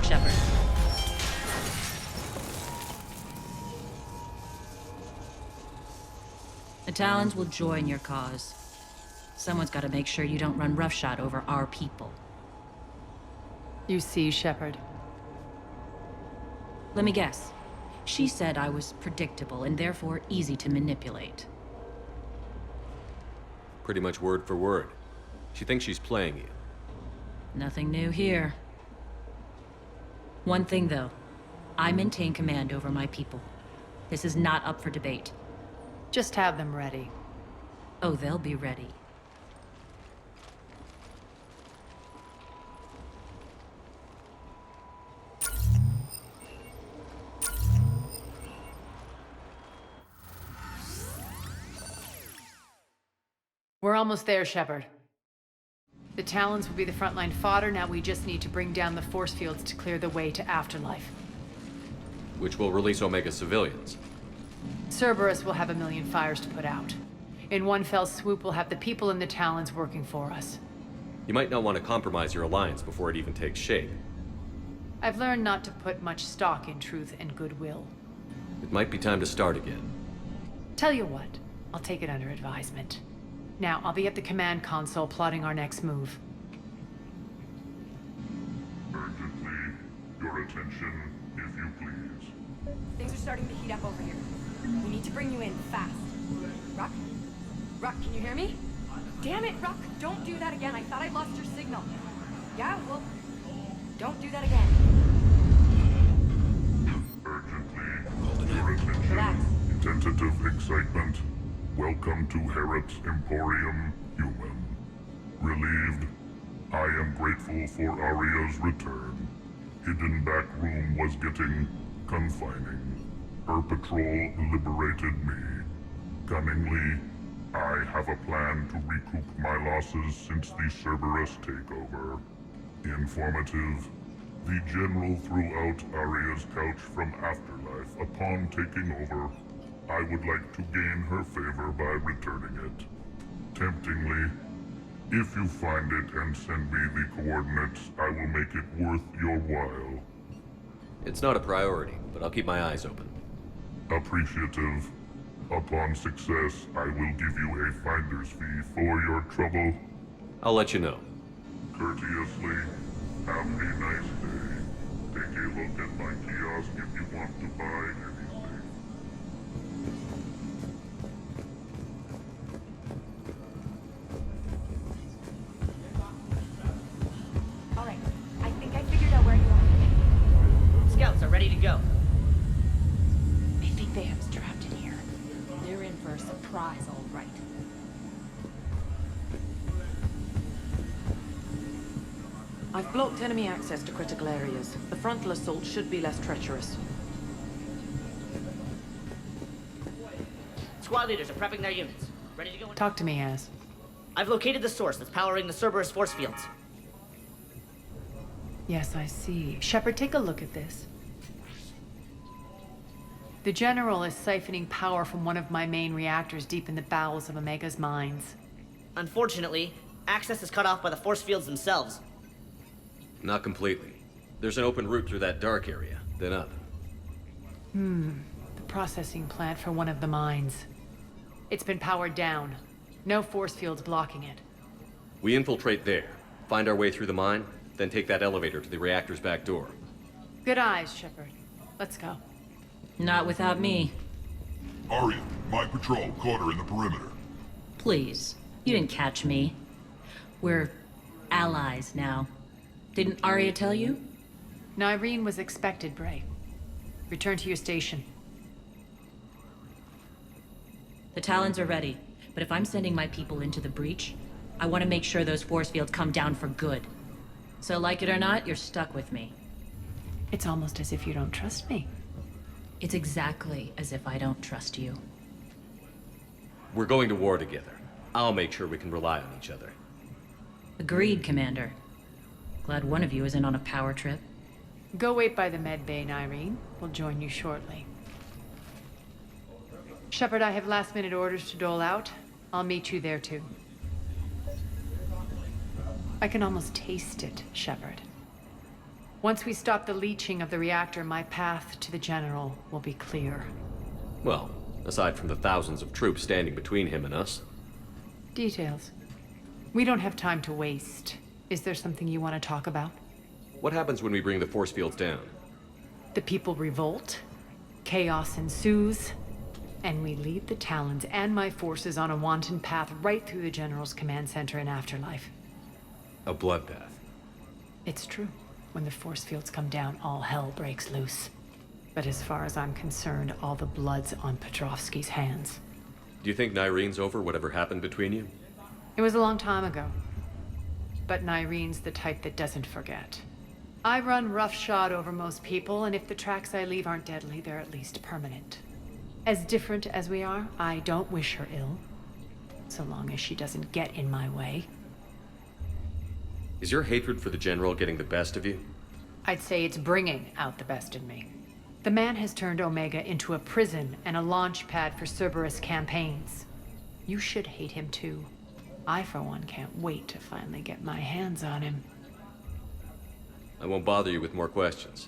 [SPEAKER 10] Shepard. The Talons will join your cause. Someone's got to make sure you don't run roughshod over our people.
[SPEAKER 15] You see, Shepard.
[SPEAKER 10] Let me guess. She said I was predictable and therefore easy to manipulate.
[SPEAKER 1] Pretty much word for word. She thinks she's playing you.
[SPEAKER 10] Nothing new here. One thing, though. I maintain command over my people. This is not up for debate.
[SPEAKER 15] Just have them ready.
[SPEAKER 10] Oh, they'll be ready.
[SPEAKER 15] We're almost there, Shepard. The Talons will be the frontline fodder. Now we just need to bring down the force fields to clear the way to Afterlife.
[SPEAKER 1] Which will release Omega civilians.
[SPEAKER 15] Cerberus will have 1,000,000 fires to put out. In one fell swoop, we'll have the people in the Talons working for us.
[SPEAKER 1] You might not want to compromise your alliance before it even takes shape.
[SPEAKER 15] I've learned not to put much stock in truth and goodwill.
[SPEAKER 1] It might be time to start again.
[SPEAKER 15] Tell you what, I'll take it under advisement. Now, I'll be at the command console plotting our next move.
[SPEAKER 2] Urgently, your attention, if you please.
[SPEAKER 12] Things are starting to heat up over here. We need to bring you in fast. Ruck? Ruck, can you hear me? Damn it, Ruck! Don't do that again. I thought I lost your signal. Yeah, well, don't do that again.
[SPEAKER 2] Urgently, your attention.
[SPEAKER 12] Relax.
[SPEAKER 2] Tentative excitement. Welcome to Harrot's Emporium, Human. Relieved, I am grateful for Aria's return. Hidden back room was getting confining. Her patrol liberated me. Cunningly, I have a plan to recoup my losses since the Cerberus takeover. Informative, the General threw out Aria's couch from Afterlife upon taking over. I would like to gain her favor by returning it. Temptingly, if you find it and send me the coordinates, I will make it worth your while.
[SPEAKER 1] It's not a priority, but I'll keep my eyes open.
[SPEAKER 2] Appreciative. Upon success, I will give you a finder's fee for your trouble.
[SPEAKER 1] I'll let you know.
[SPEAKER 2] Courteously, have a nice day. Take a look at my kiosk if you want to buy anything.
[SPEAKER 12] Alright, I think I figured out where you are.
[SPEAKER 18] Scouts are ready to go.
[SPEAKER 13] I think they have us trapped in here. They're in for a surprise, all right.
[SPEAKER 11] I've blocked enemy access to critical areas. The frontal assault should be less treacherous.
[SPEAKER 18] Squad leaders are prepping their units. Ready to go in?
[SPEAKER 15] Talk to me, Az.
[SPEAKER 18] I've located the source that's powering the Cerberus force fields.
[SPEAKER 15] Yes, I see. Shepard, take a look at this. The General is siphoning power from one of my main reactors deep in the bowels of Omega's mines.
[SPEAKER 18] Unfortunately, access is cut off by the force fields themselves.
[SPEAKER 1] Not completely. There's an open route through that dark area, then up.
[SPEAKER 15] The processing plant for one of the mines. It's been powered down. No force fields blocking it.
[SPEAKER 1] We infiltrate there, find our way through the mine, then take that elevator to the reactor's back door.
[SPEAKER 15] Good eyes, Shepard. Let's go.
[SPEAKER 10] Not without me.
[SPEAKER 2] Aria, my patrol caught her in the perimeter.
[SPEAKER 10] Please. You didn't catch me. We're allies now. Didn't Aria tell you?
[SPEAKER 15] Nyreen was expected, Bray. Return to your station.
[SPEAKER 10] The Talons are ready, but if I'm sending my people into the breach, I want to make sure those force fields come down for good. So like it or not, you're stuck with me.
[SPEAKER 15] It's almost as if you don't trust me.
[SPEAKER 10] It's exactly as if I don't trust you.
[SPEAKER 1] We're going to war together. I'll make sure we can rely on each other.
[SPEAKER 10] Agreed, Commander. Glad one of you isn't on a power trip.
[SPEAKER 15] Go wait by the med bay, Nyreen. We'll join you shortly. Shepard, I have last-minute orders to dole out. I'll meet you there, too. I can almost taste it, Shepard. Once we stop the leaching of the reactor, my path to the General will be clear.
[SPEAKER 1] Well, aside from the thousands of troops standing between him and us.
[SPEAKER 15] Details. We don't have time to waste. Is there something you want to talk about?
[SPEAKER 1] What happens when we bring the force fields down?
[SPEAKER 15] The people revolt. Chaos ensues, and we lead the Talons and my forces on a wanton path right through the General's command center and afterlife.
[SPEAKER 1] A bloodbath.
[SPEAKER 15] It's true. When the force fields come down, all hell breaks loose. But as far as I'm concerned, all the blood's on Petrovsky's hands.
[SPEAKER 1] Do you think Nyreen's over whatever happened between you?
[SPEAKER 15] It was a long time ago. But Nyreen's the type that doesn't forget. I run roughshod over most people, and if the tracks I leave aren't deadly, they're at least permanent. As different as we are, I don't wish her ill. So long as she doesn't get in my way.
[SPEAKER 1] Is your hatred for the General getting the best of you?
[SPEAKER 15] I'd say it's bringing out the best in me. The man has turned Omega into a prison and a launch pad for Cerberus campaigns. You should hate him too. I, for one, can't wait to finally get my hands on him.
[SPEAKER 1] I won't bother you with more questions.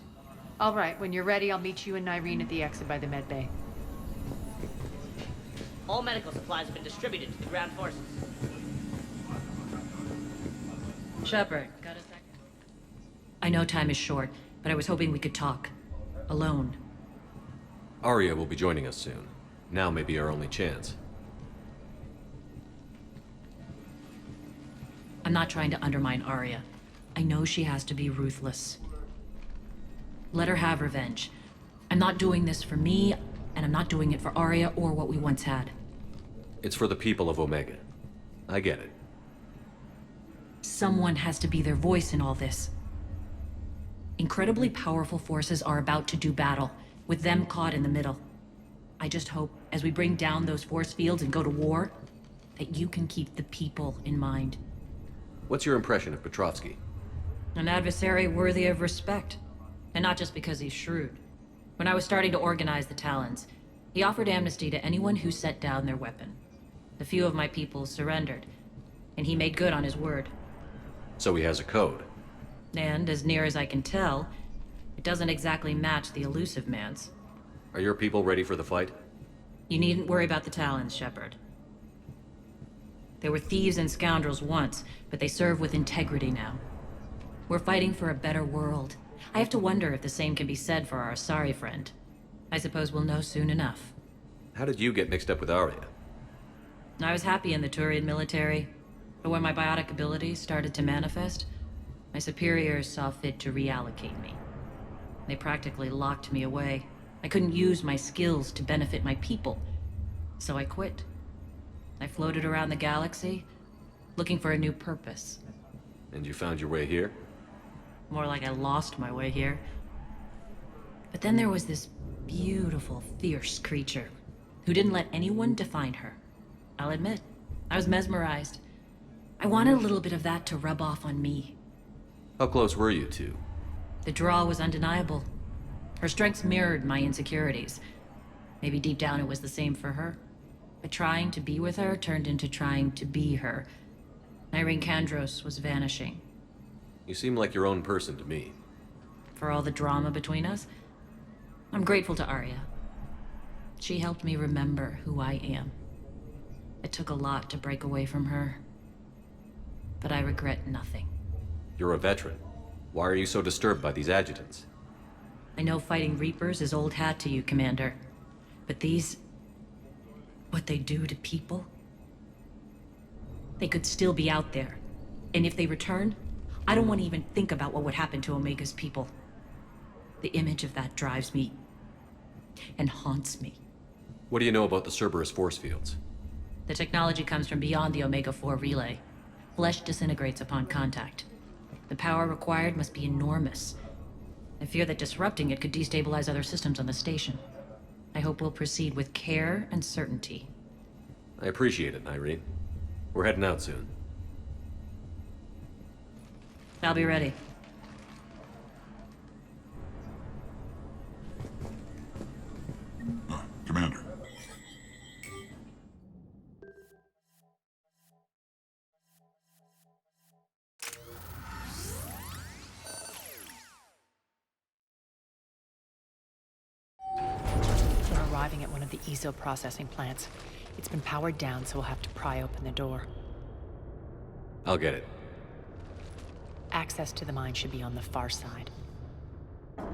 [SPEAKER 15] All right, when you're ready, I'll meet you and Nyreen at the exit by the med bay.
[SPEAKER 18] All medical supplies have been distributed to the ground forces.
[SPEAKER 10] Shepard, got a second? I know time is short, but I was hoping we could talk. Alone.
[SPEAKER 1] Aria will be joining us soon. Now may be our only chance.
[SPEAKER 10] I'm not trying to undermine Aria. I know she has to be ruthless. Let her have revenge. I'm not doing this for me, and I'm not doing it for Aria or what we once had.
[SPEAKER 1] It's for the people of Omega. I get it.
[SPEAKER 10] Someone has to be their voice in all this. Incredibly powerful forces are about to do battle, with them caught in the middle. I just hope, as we bring down those force fields and go to war, that you can keep the people in mind.
[SPEAKER 1] What's your impression of Petrovsky?
[SPEAKER 10] An adversary worthy of respect. And not just because he's shrewd. When I was starting to organize the Talons, he offered amnesty to anyone who set down their weapon. A few of my people surrendered, and he made good on his word.
[SPEAKER 1] So he has a code.
[SPEAKER 10] And, as near as I can tell, it doesn't exactly match the elusive man's.
[SPEAKER 1] Are your people ready for the fight?
[SPEAKER 10] You needn't worry about the Talons, Shepard. They were thieves and scoundrels once, but they serve with integrity now. We're fighting for a better world. I have to wonder if the same can be said for our Asari friend. I suppose we'll know soon enough.
[SPEAKER 1] How did you get mixed up with Aria?
[SPEAKER 10] I was happy in the Turian military, but when my biotic abilities started to manifest, my superiors saw fit to reallocate me. They practically locked me away. I couldn't use my skills to benefit my people, so I quit. I floated around the galaxy, looking for a new purpose.
[SPEAKER 1] And you found your way here?
[SPEAKER 10] More like I lost my way here. But then there was this beautiful, fierce creature who didn't let anyone define her. I'll admit, I was mesmerized. I wanted a little bit of that to rub off on me.
[SPEAKER 1] How close were you two?
[SPEAKER 10] The draw was undeniable. Her strengths mirrored my insecurities. Maybe deep down it was the same for her. But trying to be with her turned into trying to be her. Nyreen Kandros was vanishing.
[SPEAKER 1] You seem like your own person to me.
[SPEAKER 10] For all the drama between us, I'm grateful to Aria. She helped me remember who I am. It took a lot to break away from her, but I regret nothing.
[SPEAKER 1] You're a veteran. Why are you so disturbed by these adjutants?
[SPEAKER 10] I know fighting Reapers is old hat to you, Commander. But these... what they do to people? They could still be out there. And if they return, I don't want to even think about what would happen to Omega's people. The image of that drives me... and haunts me.
[SPEAKER 1] What do you know about the Cerberus force fields?
[SPEAKER 10] The technology comes from beyond the Omega-4 relay. Flesh disintegrates upon contact. The power required must be enormous. I fear that disrupting it could destabilize other systems on the station. I hope we'll proceed with care and certainty.
[SPEAKER 1] I appreciate it, Nyreen. We're heading out soon.
[SPEAKER 10] I'll be ready.
[SPEAKER 2] Commander.
[SPEAKER 15] We're arriving at one of the ESO processing plants. It's been powered down, so we'll have to pry open the door.
[SPEAKER 1] I'll get it.
[SPEAKER 15] Access to the mine should be on the far side.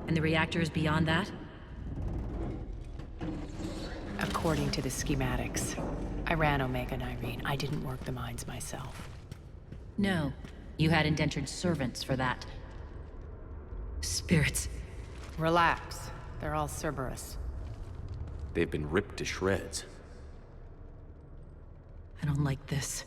[SPEAKER 10] And the reactor is beyond that?
[SPEAKER 15] according to the schematics. I ran Omega, Nyreen. I didn't work the mines myself.
[SPEAKER 10] No. You had indentured servants for that. Spirits.
[SPEAKER 15] Relax. They're all Cerberus.
[SPEAKER 1] They've been ripped to shreds.
[SPEAKER 10] I don't like this.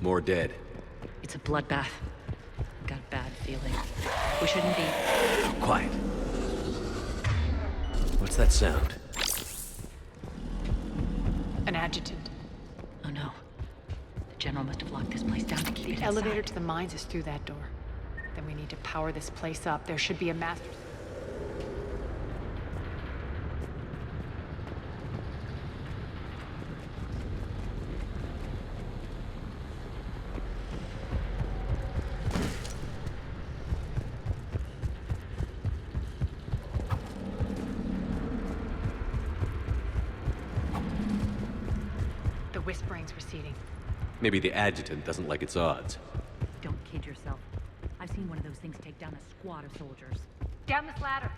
[SPEAKER 1] More dead.
[SPEAKER 10] It's a bloodbath. I've got a bad feeling. We shouldn't be...
[SPEAKER 1] Quiet. What's that sound?
[SPEAKER 15] An adjutant.
[SPEAKER 10] Oh no. The General must have locked this place down to keep it
[SPEAKER 15] The
[SPEAKER 10] inside.
[SPEAKER 15] elevator to the mines is through that door. Then we need to power this place up. There should be a master... The whispering's receding.
[SPEAKER 1] Maybe the adjutant doesn't like its odds.
[SPEAKER 10] Don't kid yourself. I've seen one of those things take down a squad of soldiers.
[SPEAKER 15] Down this ladder.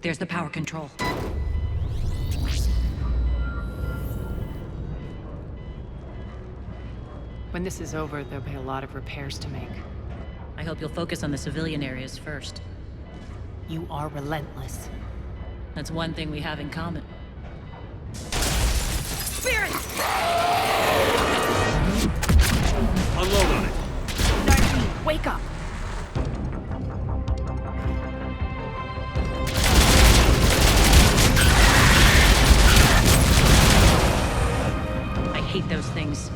[SPEAKER 10] There's the power control.
[SPEAKER 15] When this is over, there'll be a lot of repairs to make.
[SPEAKER 10] I hope you'll focus on the civilian areas first.
[SPEAKER 15] You are relentless.
[SPEAKER 10] That's one thing we have in common.
[SPEAKER 12] Spirit!
[SPEAKER 1] Unload on it.
[SPEAKER 15] Nyreen, wake up!
[SPEAKER 10] I hate those things.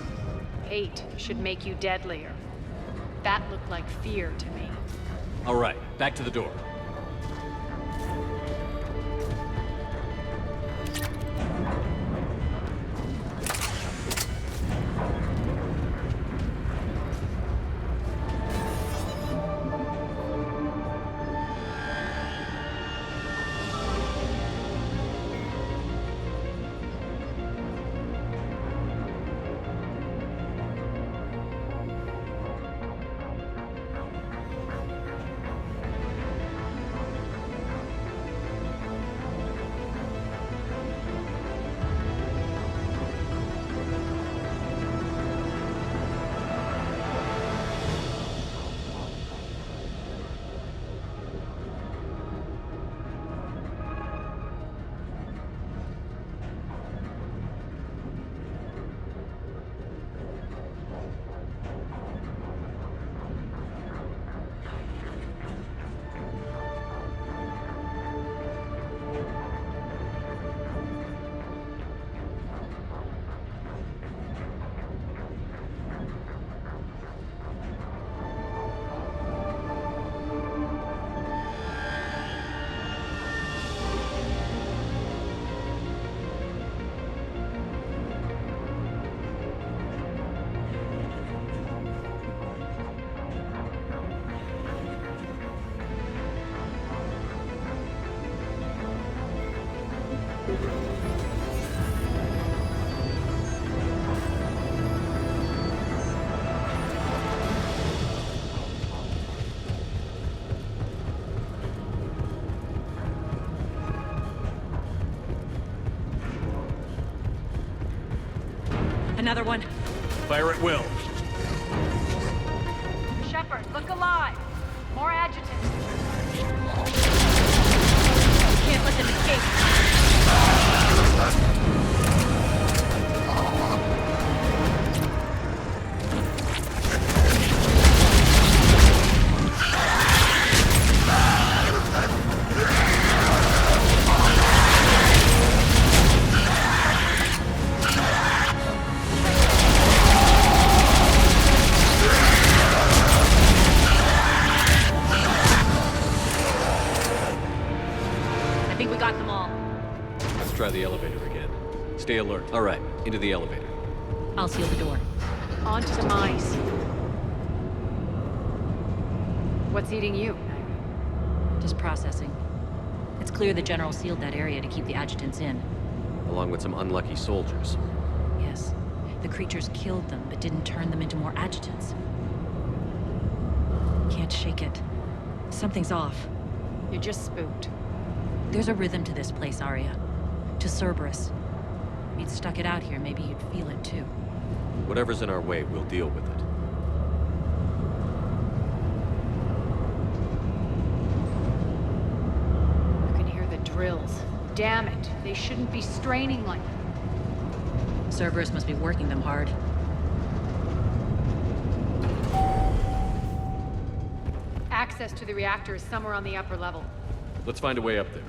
[SPEAKER 15] Hate should make you deadlier. That looked like fear to me.
[SPEAKER 1] All right, back to the door.
[SPEAKER 10] Another one.
[SPEAKER 1] Fire at will.
[SPEAKER 15] Shepard, look alive! More adjutants!
[SPEAKER 10] Can't let them escape.
[SPEAKER 1] Try the elevator again. Stay alert. All right, into the elevator.
[SPEAKER 10] I'll seal the door.
[SPEAKER 15] On to the mines. What's eating you?
[SPEAKER 10] Just processing. It's clear the General sealed that area to keep the adjutants in.
[SPEAKER 1] Along with some unlucky soldiers.
[SPEAKER 10] Yes. The creatures killed them, but didn't turn them into more adjutants. Can't shake it. Something's off.
[SPEAKER 15] You're just spooked.
[SPEAKER 10] There's a rhythm to this place, Aria. To Cerberus. If you'd stuck it out here, maybe you'd feel it too.
[SPEAKER 1] Whatever's in our way, we'll deal with it.
[SPEAKER 15] You can hear the drills. Damn it. They shouldn't be straining like that.
[SPEAKER 10] Cerberus must be working them hard.
[SPEAKER 15] Access to the reactor is somewhere on the upper level.
[SPEAKER 1] Let's find a way up there.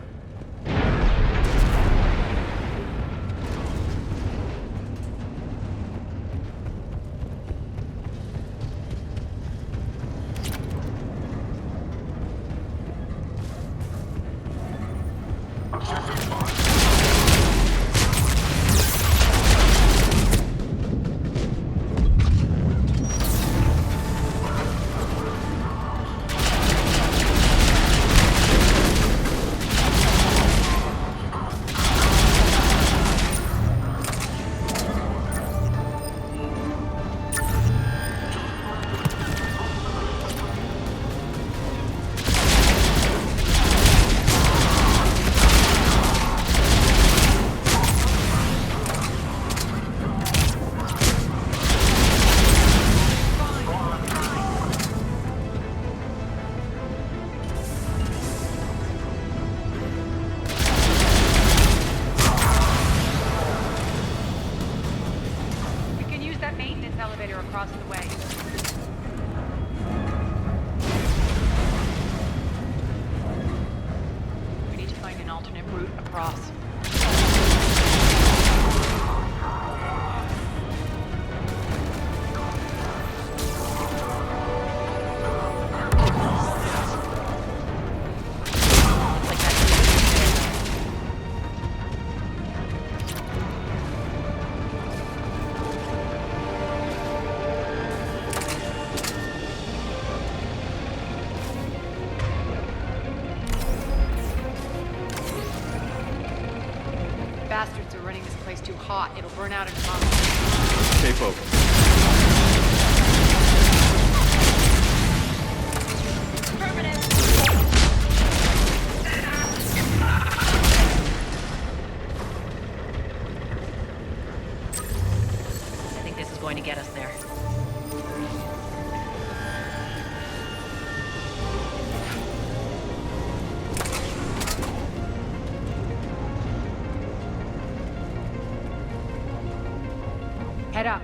[SPEAKER 15] Bastards are running this place too hot. It'll burn out in a month.
[SPEAKER 1] Stay focused.
[SPEAKER 10] I think this is going to get us there.
[SPEAKER 15] Head up.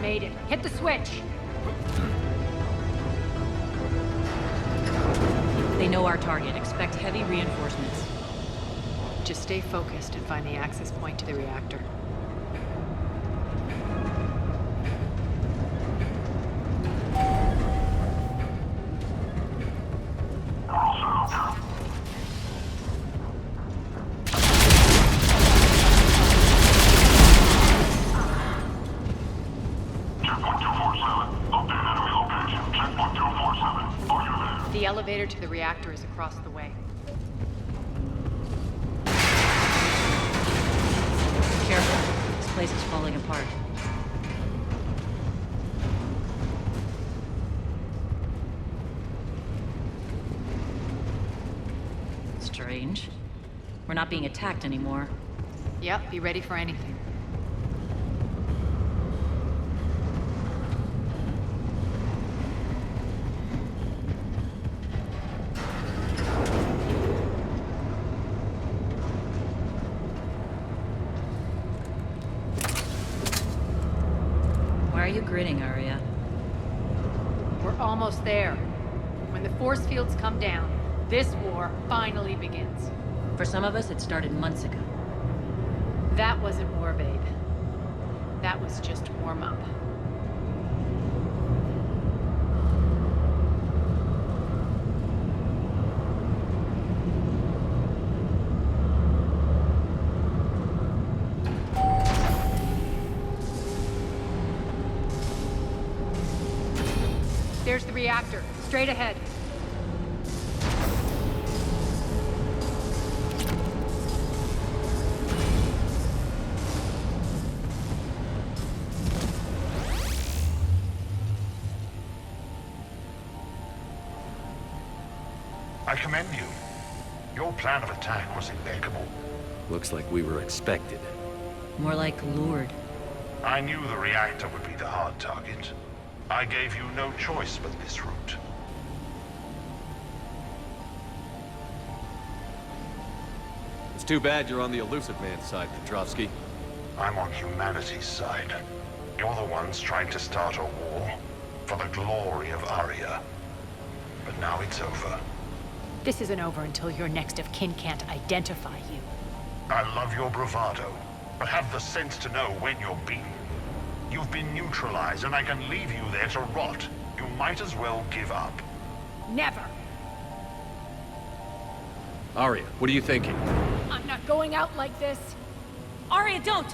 [SPEAKER 15] Made it. Hit the switch.
[SPEAKER 10] They know our target. Expect heavy reinforcements.
[SPEAKER 15] Just stay focused and find the access point to the reactor. The elevator to the reactor is across the way.
[SPEAKER 10] Careful. This place is falling apart. strange. We're not being attacked anymore.
[SPEAKER 15] Yep, be ready for anything.
[SPEAKER 10] Why are you grinning, Aria?
[SPEAKER 15] We're almost there. When the force fields come down, this war finally begins.
[SPEAKER 10] For some of us, it started months ago.
[SPEAKER 15] That wasn't war, babe. That was just warm-up. There's the reactor, straight ahead.
[SPEAKER 20] I commend you. Your plan of attack was impeccable.
[SPEAKER 1] Looks like we were expected.
[SPEAKER 10] More like lured.
[SPEAKER 20] I knew the reactor would be the hard target. I gave you no choice but this route.
[SPEAKER 1] It's too bad you're on the elusive man's side, Petrovsky.
[SPEAKER 20] I'm on humanity's side. You're the ones trying to start a war for the glory of Aria. But now it's over.
[SPEAKER 15] This isn't over until your next of kin can't identify you.
[SPEAKER 20] I love your bravado, but have the sense to know when you're beaten. You've been neutralized, and I can leave you there to rot. You might as well give up.
[SPEAKER 15] Never!
[SPEAKER 1] Aria, what are you thinking?
[SPEAKER 15] I'm not going out like this.
[SPEAKER 10] Aria, don't!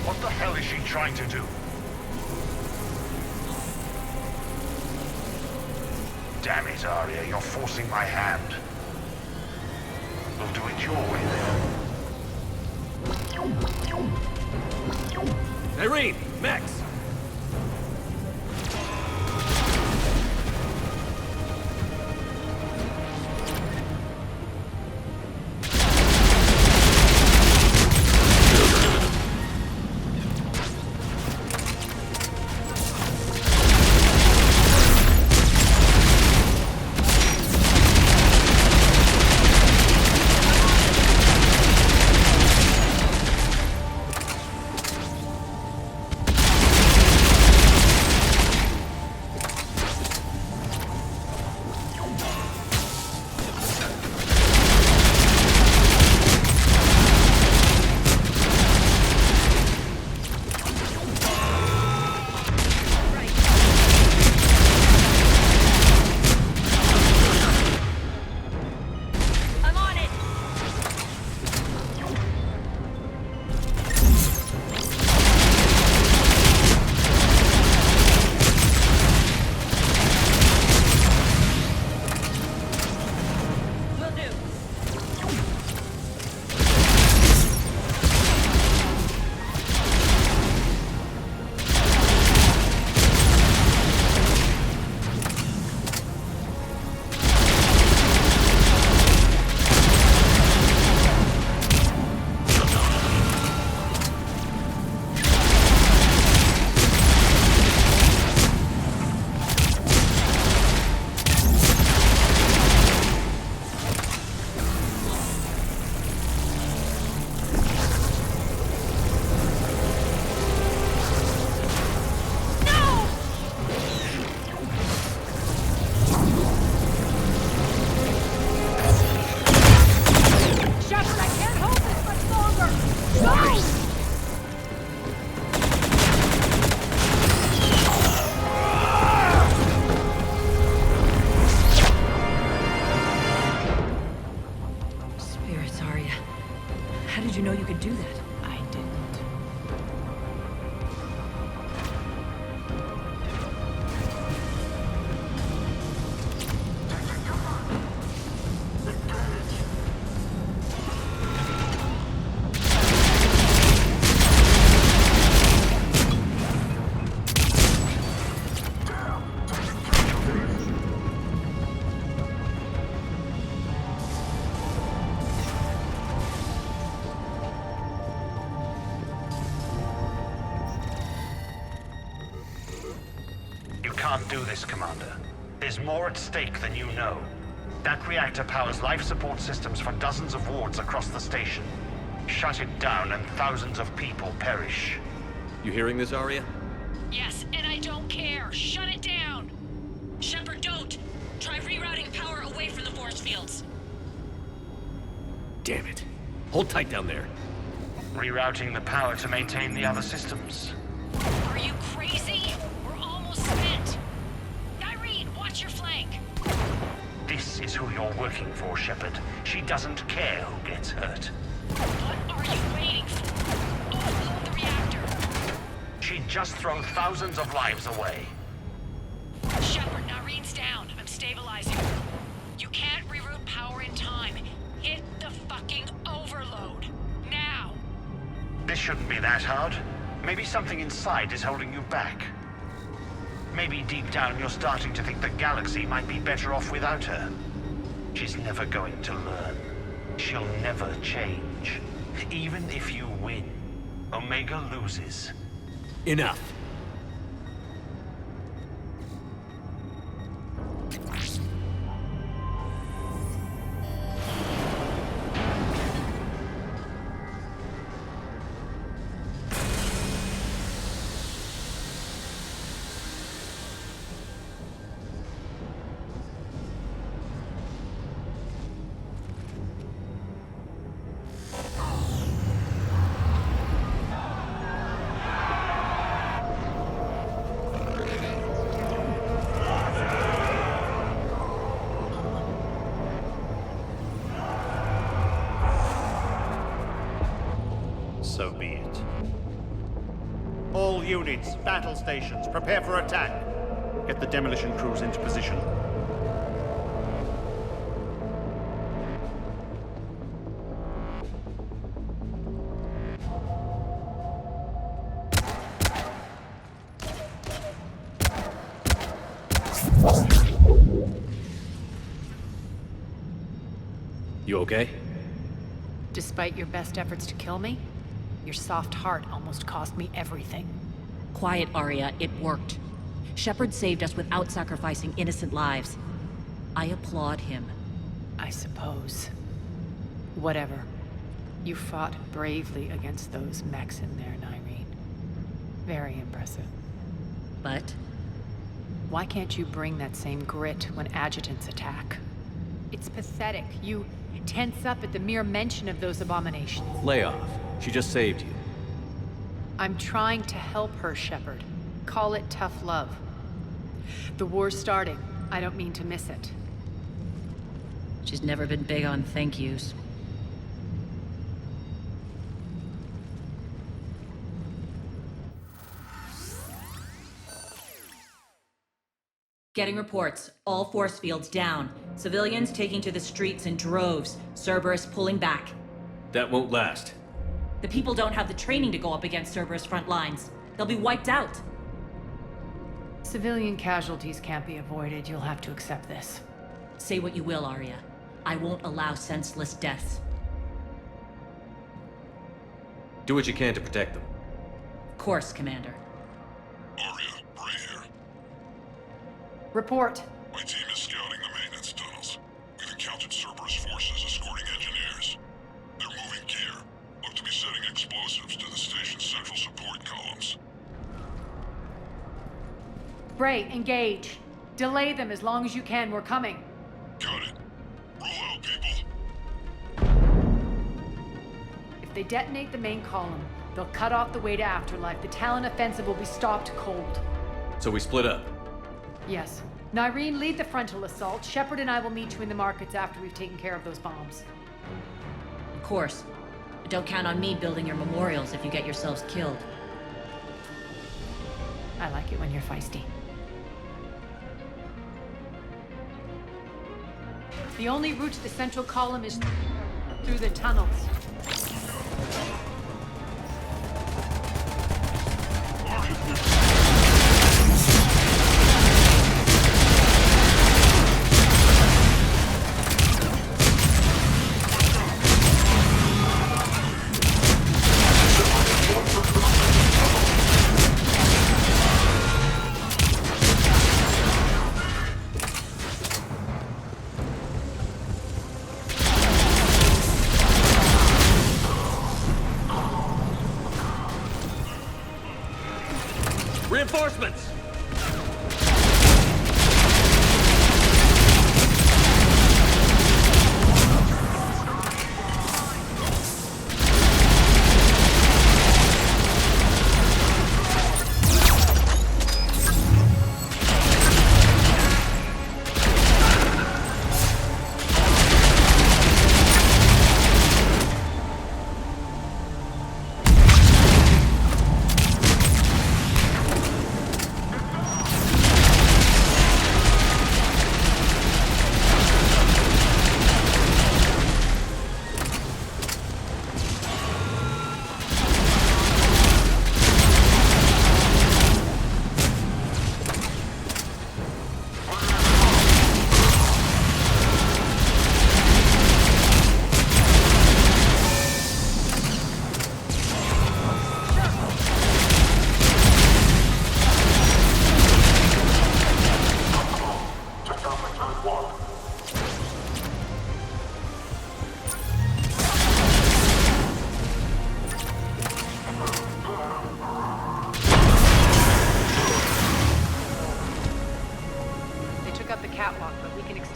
[SPEAKER 20] What the hell is she trying to do? Damn it, Aria, you're forcing my hand. We'll do it your way then.
[SPEAKER 1] Nyreen! Max!
[SPEAKER 20] can't do this, Commander. There's more at stake than you know. That reactor powers life support systems for dozens of wards across the station. Shut it down and thousands of people perish.
[SPEAKER 1] You hearing this, Aria?
[SPEAKER 16] Yes, and I don't care. Shut it down! Shepard, don't! Try rerouting power away from the force fields.
[SPEAKER 1] Damn it. Hold tight down there.
[SPEAKER 20] Rerouting the power to maintain the other systems.
[SPEAKER 16] Are you crazy? We're almost spent. Nyreen, watch your flank.
[SPEAKER 20] This is who you're working for, Shepard. She doesn't care who gets hurt.
[SPEAKER 16] What are you waiting for? Overload the reactor.
[SPEAKER 20] She'd just throw thousands of lives away.
[SPEAKER 16] Shepard, Nyreen's down. I'm stabilizing. You can't reroute power in time. Hit the fucking overload. Now!
[SPEAKER 20] This shouldn't be that hard. Maybe something inside is holding you back. Maybe deep down you're starting to think the galaxy might be better off without her. She's never going to learn. She'll never change. Even if you win, Omega loses.
[SPEAKER 1] Enough.
[SPEAKER 21] So be it. All units, battle stations, prepare for attack. Get the demolition crews into position.
[SPEAKER 1] You okay?
[SPEAKER 15] Despite your best efforts to kill me, your soft heart almost cost me everything.
[SPEAKER 10] Quiet, Aria. It worked. Shepard saved us without sacrificing innocent lives. I applaud him.
[SPEAKER 15] I suppose. Whatever. You fought bravely against those mechs in there, Nyreen. Very impressive.
[SPEAKER 10] But?
[SPEAKER 15] Why can't you bring that same grit when adjutants attack? It's pathetic. You tense up at the mere mention of those abominations.
[SPEAKER 1] Lay off. She just saved you.
[SPEAKER 15] I'm trying to help her, Shepard. Call it tough love. The war's starting. I don't mean to miss it.
[SPEAKER 10] She's never been big on thank yous. Getting reports. All force fields down. Civilians taking to the streets in droves. Cerberus pulling back.
[SPEAKER 1] That won't last.
[SPEAKER 10] The people don't have the training to go up against Cerberus front lines. They'll be wiped out.
[SPEAKER 15] Civilian casualties can't be avoided. You'll have to accept this.
[SPEAKER 10] Say what you will, Aria. I won't allow senseless deaths.
[SPEAKER 1] Do what you can to protect them.
[SPEAKER 10] Of course, Commander.
[SPEAKER 2] Aria, Bray here.
[SPEAKER 15] Report.
[SPEAKER 2] My team is scouting the maintenance tunnels. We've encountered Cerberus forces escorting engineers. They're moving gear. Look to be setting explosives to the station's central support columns.
[SPEAKER 15] Bray, engage. Delay them as long as you can. We're coming.
[SPEAKER 2] Got it. Roll out, people.
[SPEAKER 15] If they detonate the main column, they'll cut off the way to Afterlife. The Talon offensive will be stopped cold.
[SPEAKER 1] So we split up.
[SPEAKER 15] Yes. Nyreen, lead the frontal assault. Shepard and I will meet you in the markets after we've taken care of those bombs.
[SPEAKER 10] Of course. But don't count on me building your memorials if you get yourselves killed.
[SPEAKER 15] I like it when you're feisty. The only route to the central column is through the tunnels.
[SPEAKER 9] reinforcements!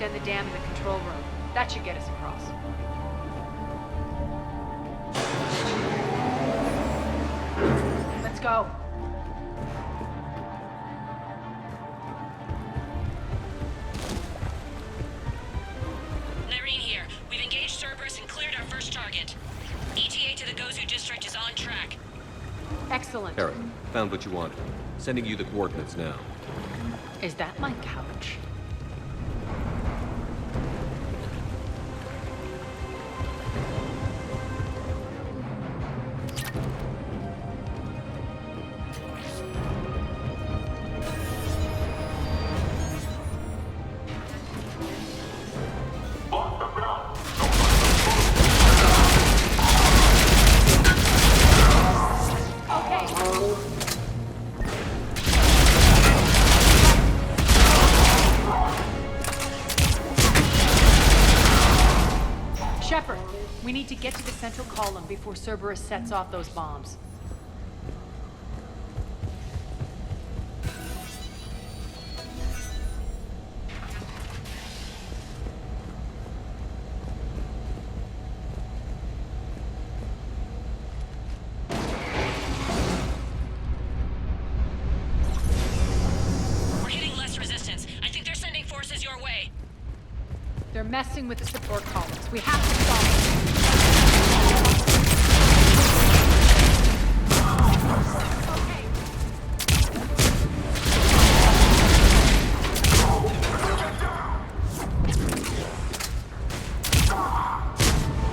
[SPEAKER 15] Extend the dam in the control room. That should get us across. Let's go.
[SPEAKER 16] Nyreen here. We've engaged Cerberus and cleared our first target. ETA to the Gozu district is on track.
[SPEAKER 15] Excellent.
[SPEAKER 1] Paragon, found what you wanted. Sending you the coordinates now.
[SPEAKER 15] Is that my couch? Shepard, we need to get to the central column before Cerberus sets off those bombs.
[SPEAKER 16] We're hitting less resistance. I think they're sending forces your way.
[SPEAKER 15] They're messing with the support columns. We have to stop them.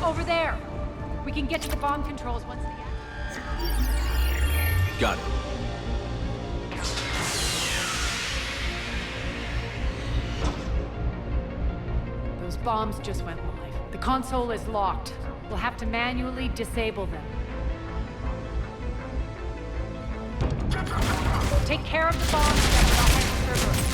[SPEAKER 15] Over there. We can get to the bomb controls once they
[SPEAKER 1] Got it.
[SPEAKER 15] Those bombs just went live. The console is locked. We'll have to manually disable them. Take care of the bombs and I'll head to Cerberus.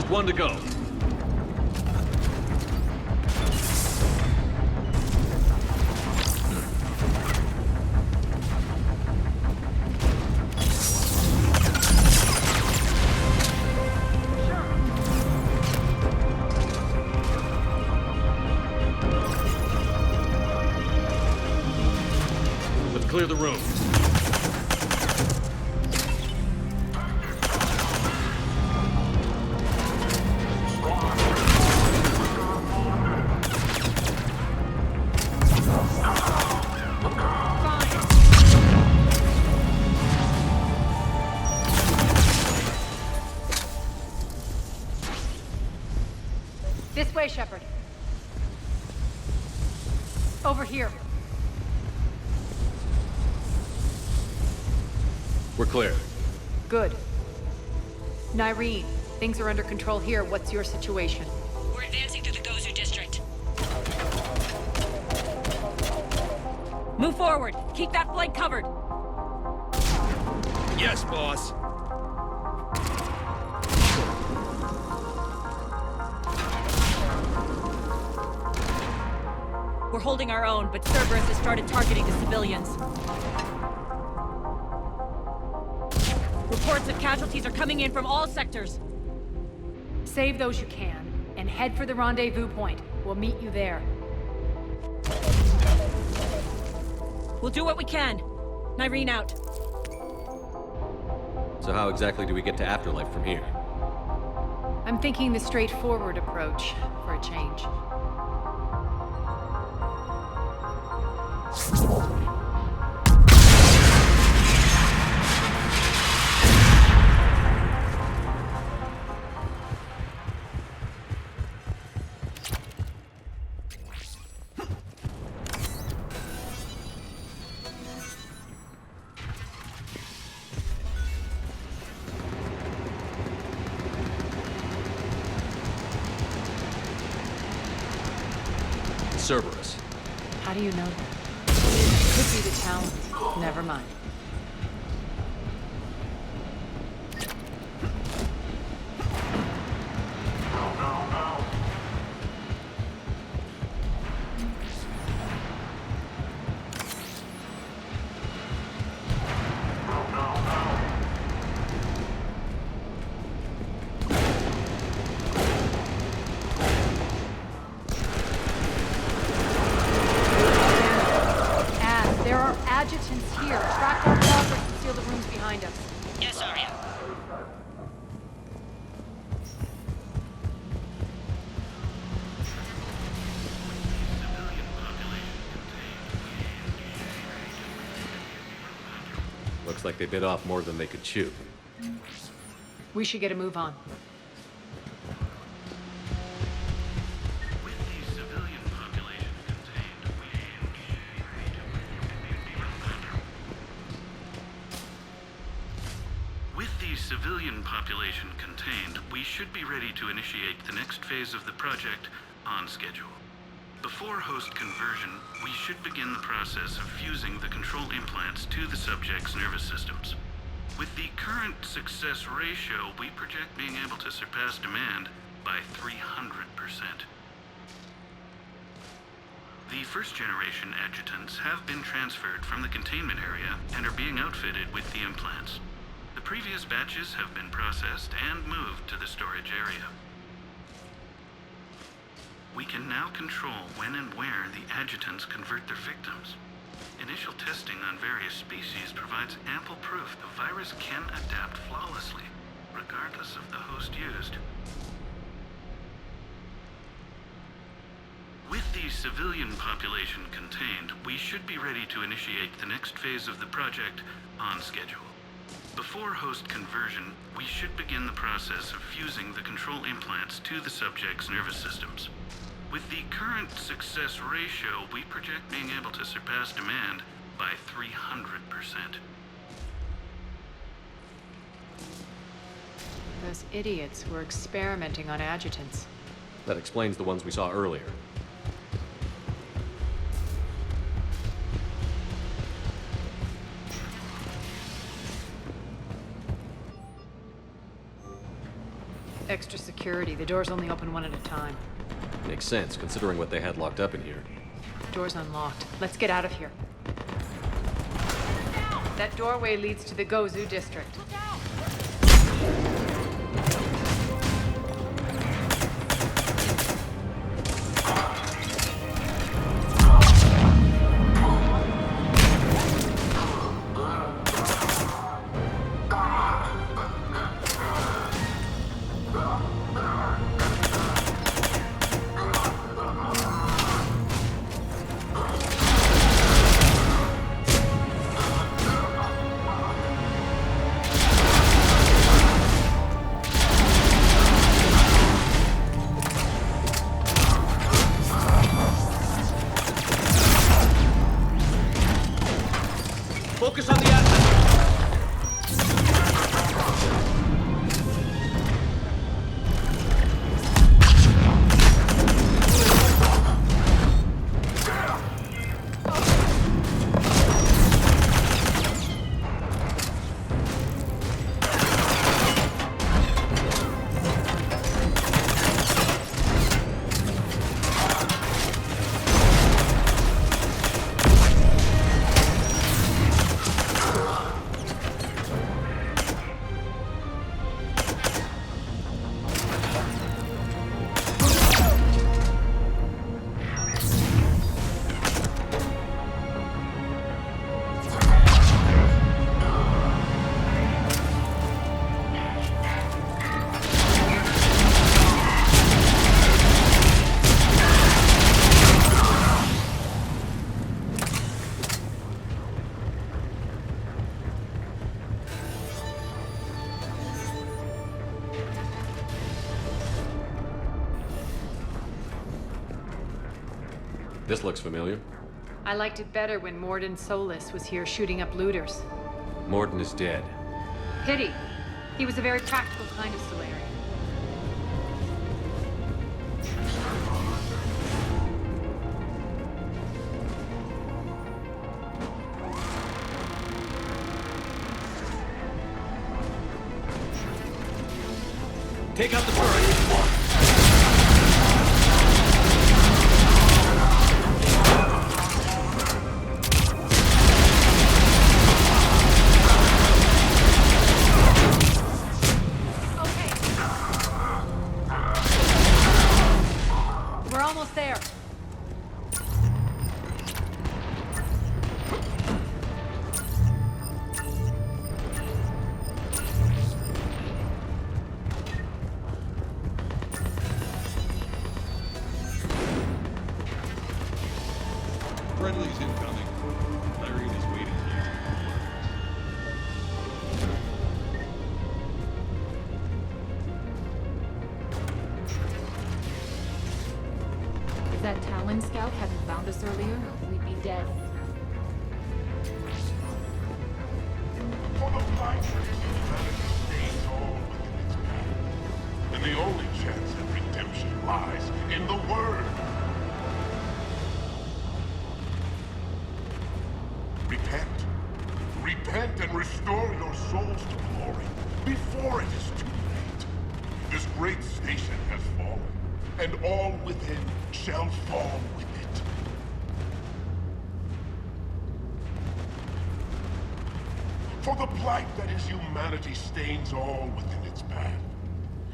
[SPEAKER 1] with one to go. Let's clear the room.
[SPEAKER 15] This way, Shepard. Over here.
[SPEAKER 1] We're clear.
[SPEAKER 15] Good. Nyreen, things are under control here. What's your situation?
[SPEAKER 16] We're advancing through the Gozu district.
[SPEAKER 10] Move forward. Keep that flank covered.
[SPEAKER 19] Yes, boss.
[SPEAKER 10] We're holding our own, but Cerberus has started targeting the civilians. Reports of casualties are coming in from all sectors.
[SPEAKER 15] Save those you can, and head for the rendezvous point. We'll meet you there.
[SPEAKER 10] We'll do what we can. Nyreen out.
[SPEAKER 1] So how exactly do we get to Afterlife from here?
[SPEAKER 15] I'm thinking the straightforward approach, for a change.
[SPEAKER 1] Cerberus.
[SPEAKER 15] How do you know that? Could be the Talons. Never mind. Adjutants here. Track our progress and seal the rooms behind us.
[SPEAKER 14] Yes, Aria.
[SPEAKER 1] Looks like they bit off more than they could chew.
[SPEAKER 15] We should get a move on.
[SPEAKER 7] Civilian population contained, we should be ready to initiate the next phase of the project on schedule. Before host conversion, we should begin the process of fusing the control implants to the subject's nervous systems. With the current success ratio, we project being able to surpass demand by 300%. The first-generation adjutants have been transferred from the containment area and are being outfitted with the implants. The previous batches have been processed and moved to the storage area. We can now control when and where the adjutants convert their victims. Initial testing on various species provides ample proof the virus can adapt flawlessly, regardless of the host used. With the civilian population contained, we should be ready to initiate the next phase of the project on schedule. Before host conversion, we should begin the process of fusing the control implants to the subject's nervous systems. With the current success ratio, we project being able to surpass demand by 300%.
[SPEAKER 15] Those idiots were experimenting on adjutants.
[SPEAKER 1] That explains the ones we saw earlier.
[SPEAKER 15] extra security. The doors only open one at a time.
[SPEAKER 1] Makes sense, considering what they had locked up in here.
[SPEAKER 15] Door's unlocked. Let's get out of here. That doorway leads to the Gozu district.
[SPEAKER 21] Focus on the asset.
[SPEAKER 1] This looks familiar.
[SPEAKER 15] I liked it better when Morden Solis was here shooting up looters.
[SPEAKER 1] Morden is dead.
[SPEAKER 15] Pity. He was a very practical kind of Solarian.
[SPEAKER 21] Take out the turret.
[SPEAKER 15] There.
[SPEAKER 19] Friendly's incoming. Nyreen is waiting here.
[SPEAKER 13] If that Talon scout hadn't found us earlier, we'd be dead.
[SPEAKER 2] For the blight that is humanity stays all within its path. And the only chance at redemption lies in the Word. Repent. Repent and restore your souls to glory before it is too late. This great station has fallen, and all within shall fall with it. For the blight that is humanity stains all within its path,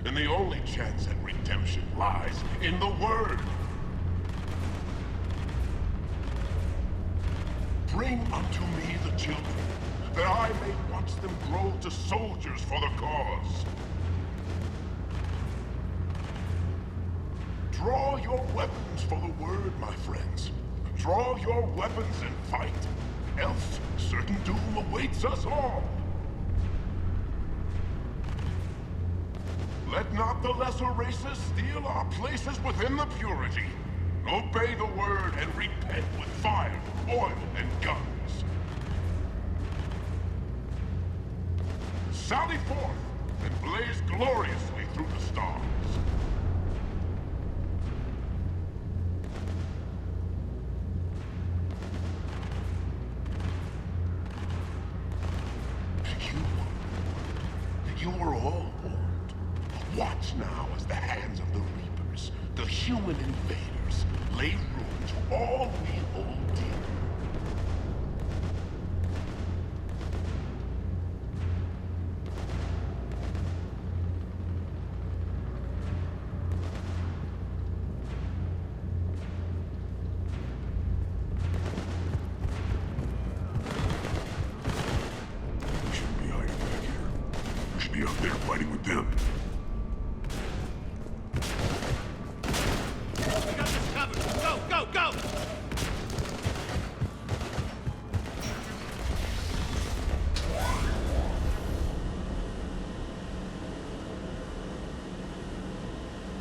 [SPEAKER 2] and the only chance at redemption lies in the Word. Bring unto me the children, that I may watch them grow to soldiers for the cause. Draw your weapons for the Word, my friends. Draw your weapons and fight, else certain doom awaits us all. Let not the lesser races steal our places within the purity. Obey the Word and repent with fire, oil, and guns. Sally forth and blaze gloriously through the stars. You were all warned. Watch now. human invaders lay ruin to all we hold dear. We shouldn't be hiding back here. We should be out there fighting with them.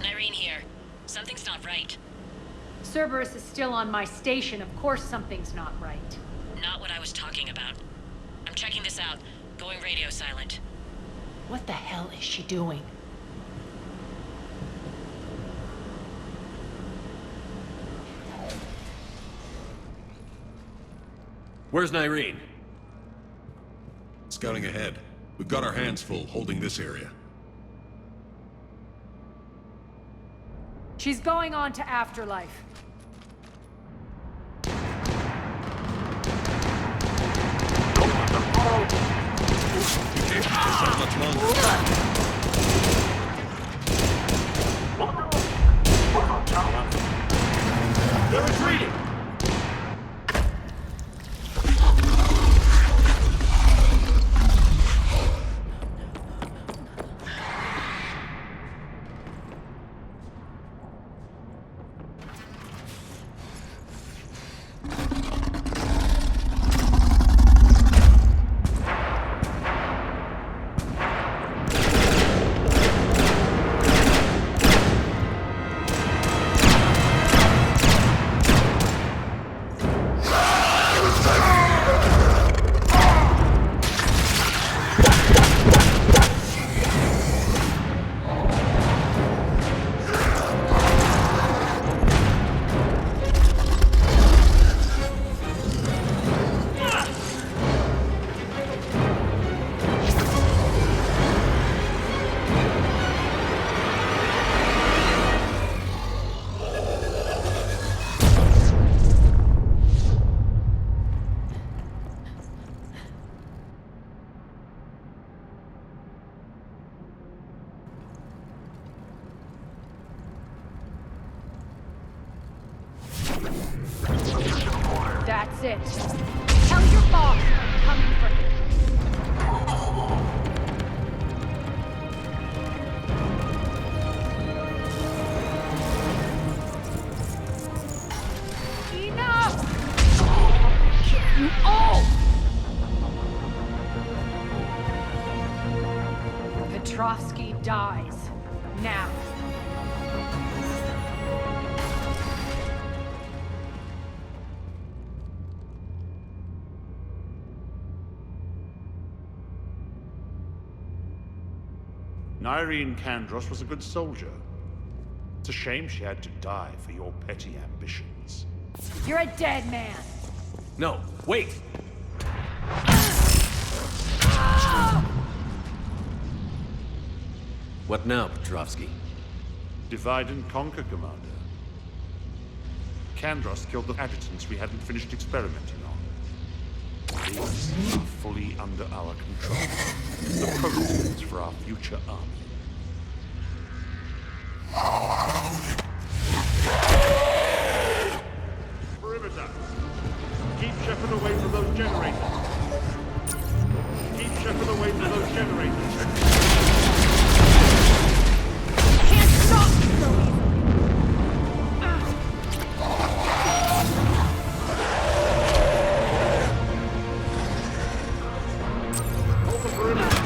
[SPEAKER 14] Nyreen here. Something's not right.
[SPEAKER 15] Cerberus is still on my station. Of course something's not right.
[SPEAKER 14] Not what I was talking about. I'm checking this out. Going radio silent.
[SPEAKER 3] What the hell is she doing?
[SPEAKER 1] Where's Nyreen?
[SPEAKER 6] Scouting ahead. We've got our hands full holding this area.
[SPEAKER 15] She's going on to Afterlife.
[SPEAKER 6] There's not much longer.
[SPEAKER 21] They're retreating!
[SPEAKER 15] That's it. Tell your boss I'm coming for him. Enough! You all! Petrovsky dies. Now.
[SPEAKER 21] Nyreen Kandros was a good soldier. It's a shame she had to die for your petty ambitions.
[SPEAKER 15] You're a dead man.
[SPEAKER 1] No, wait! What now, Petrovsky?
[SPEAKER 21] Divide and conquer, Commander. Kandros killed the adjutants we hadn't finished experimenting on. These are fully under our control. The prototypes for our future army. Perimeter! Keep Shepard away from those generators. Keep Shepard away from those generators.
[SPEAKER 15] Can't stop me so easily.
[SPEAKER 21] Hold the perimeter.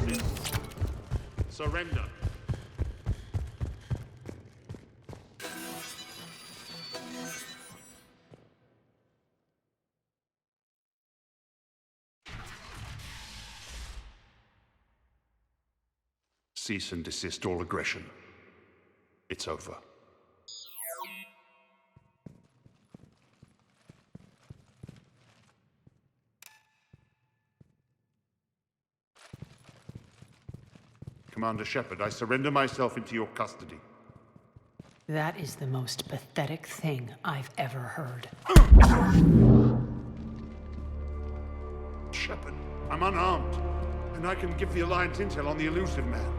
[SPEAKER 21] forces. Surrender. Cease and desist all aggression. It's over. Commander Shepard, I surrender myself into your custody.
[SPEAKER 3] That is the most pathetic thing I've ever heard.
[SPEAKER 21] Shepard, I'm unarmed, and I can give the Alliance intel on the elusive man.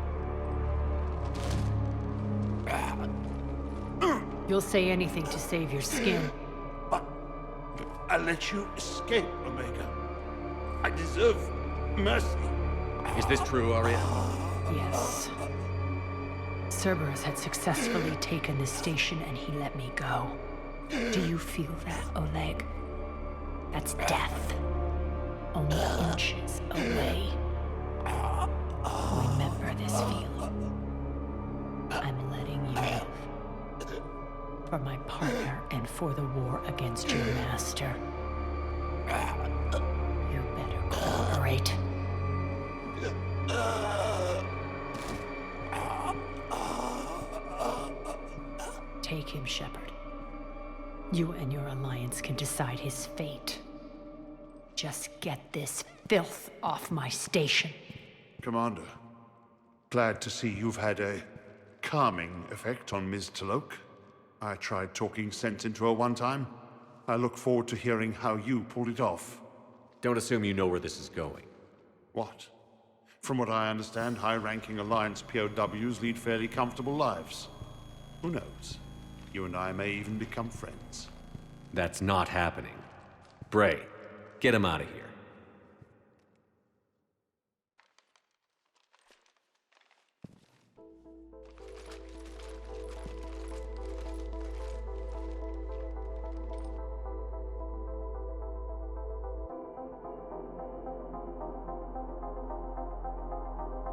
[SPEAKER 3] You'll say anything to save your skin.
[SPEAKER 21] I let you escape, Omega. I deserve mercy.
[SPEAKER 1] Is this true, Aria?
[SPEAKER 3] Yes. Cerberus had successfully taken this station and he let me go. Do you feel that, Oleg? That's death. Only inches away. Remember this feeling. I'm letting you live. For my partner and for the war against your master. You better cooperate. Take him, Shepard. You and your alliance can decide his fate. Just get this filth off my station.
[SPEAKER 21] Commander, glad to see you've had a calming effect on Ms. Talok. I tried talking sense into her one time. I look forward to hearing how you pulled it off.
[SPEAKER 1] Don't assume you know where this is going.
[SPEAKER 21] What? From what I understand, high-ranking Alliance POWs lead fairly comfortable lives. Who knows? You and I may even become friends.
[SPEAKER 1] That's not happening. Bray, get him out of here.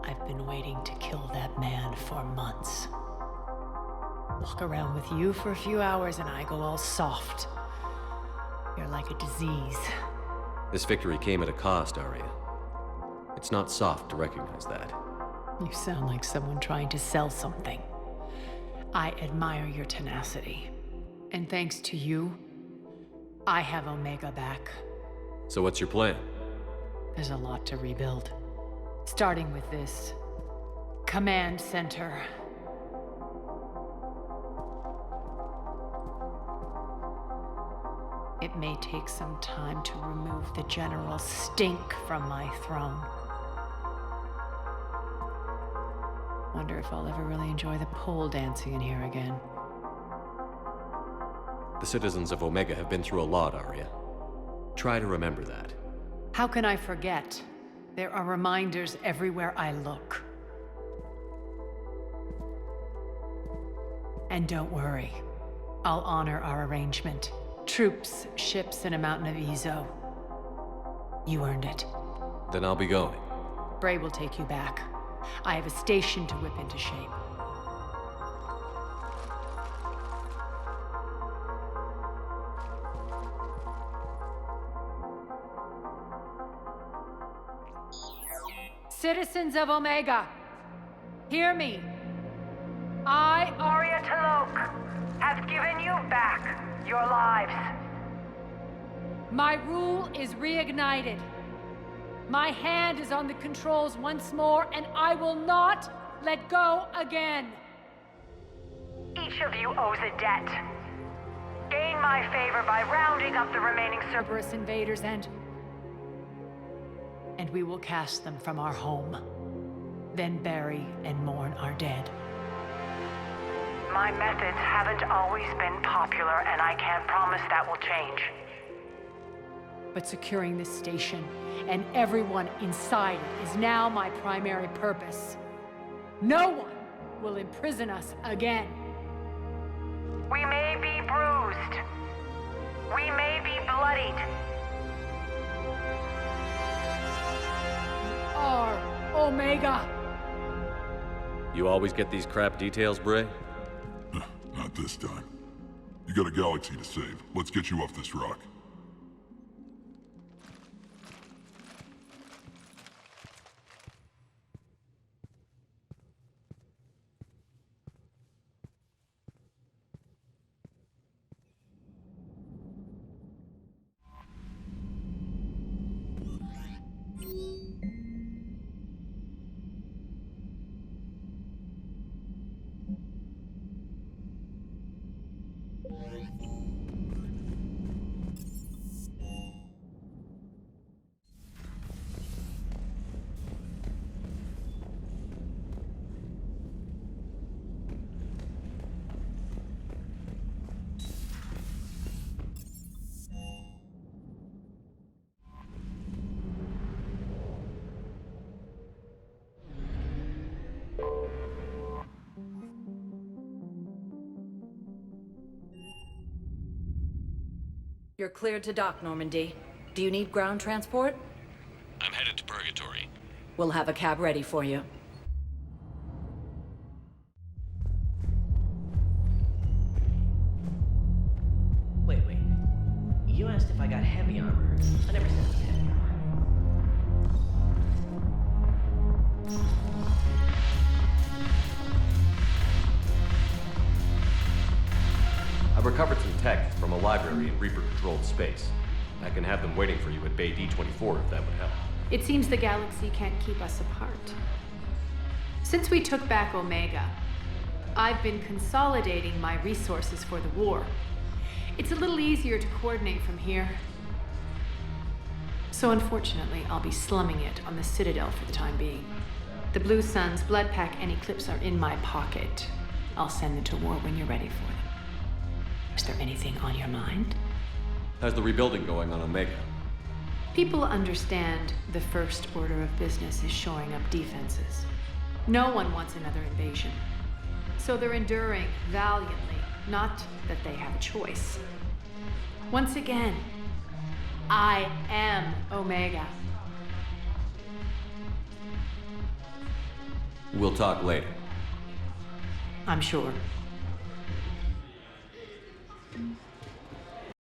[SPEAKER 3] I've been waiting to kill that man for months. Walk around with you for a few hours and I go all soft. You're like a disease.
[SPEAKER 1] This victory came at a cost, Aria. It's not soft to recognize that.
[SPEAKER 3] You sound like someone trying to sell something. I admire your tenacity. And thanks to you, I have Omega back.
[SPEAKER 1] So what's your plan?
[SPEAKER 3] There's a lot to rebuild. Starting with this command center. It may take some time to remove the general stink from my throne. Wonder if I'll ever really enjoy the pole dancing in here again.
[SPEAKER 1] The citizens of Omega have been through a lot, Aria. Try to remember that.
[SPEAKER 3] How can I forget? There are reminders everywhere I look. And don't worry, I'll honor our arrangement. Troops, ships, and a mountain of Ezo. You earned it.
[SPEAKER 1] Then I'll be going.
[SPEAKER 3] Bray will take you back. I have a station to whip into shape. Citizens of Omega, hear me. I,
[SPEAKER 8] Aria Talok, have given you back your lives.
[SPEAKER 3] My rule is reignited. My hand is on the controls once more, and I will not let go again.
[SPEAKER 8] Each of you owes a debt. Gain my favor by rounding up the remaining
[SPEAKER 3] Cerberus invaders and we will cast them from our home. Then bury and mourn our dead.
[SPEAKER 8] My methods haven't always been popular, and I can't promise that will change.
[SPEAKER 3] But securing this station and everyone inside it is now my primary purpose. No one will imprison us again.
[SPEAKER 8] We may be bruised. We may be bloodied.
[SPEAKER 3] Are
[SPEAKER 15] Omega!
[SPEAKER 1] You always get these crap details, Bray?
[SPEAKER 2] Not this time. You got a galaxy to save. Let's get you off this rock.
[SPEAKER 10] You're cleared to dock, Normandy. Do you need ground transport?
[SPEAKER 6] I'm headed to Purgatory.
[SPEAKER 10] We'll have a cab ready for you.
[SPEAKER 18] Wait. You asked if I got heavy armor. I never said it was heavy armor.
[SPEAKER 1] I've recovered some tech from a library in Reaper-controlled space. I can have them waiting for you at Bay D-24 if that would help.
[SPEAKER 15] It seems the galaxy can't keep us apart. Since we took back Omega, I've been consolidating my resources for the war. It's a little easier to coordinate from here. So unfortunately, I'll be slumming it on the Citadel for the time being. The Blue Suns, Blood Pack, and Eclipse are in my pocket. I'll send them to war when you're ready for them. Is there anything on your mind?
[SPEAKER 1] How's the rebuilding going on Omega?
[SPEAKER 15] People understand the first order of business is shoring up defenses. No one wants another invasion. So they're enduring valiantly, not that they have a choice. Once again, I am Omega.
[SPEAKER 1] We'll talk later.
[SPEAKER 15] I'm sure.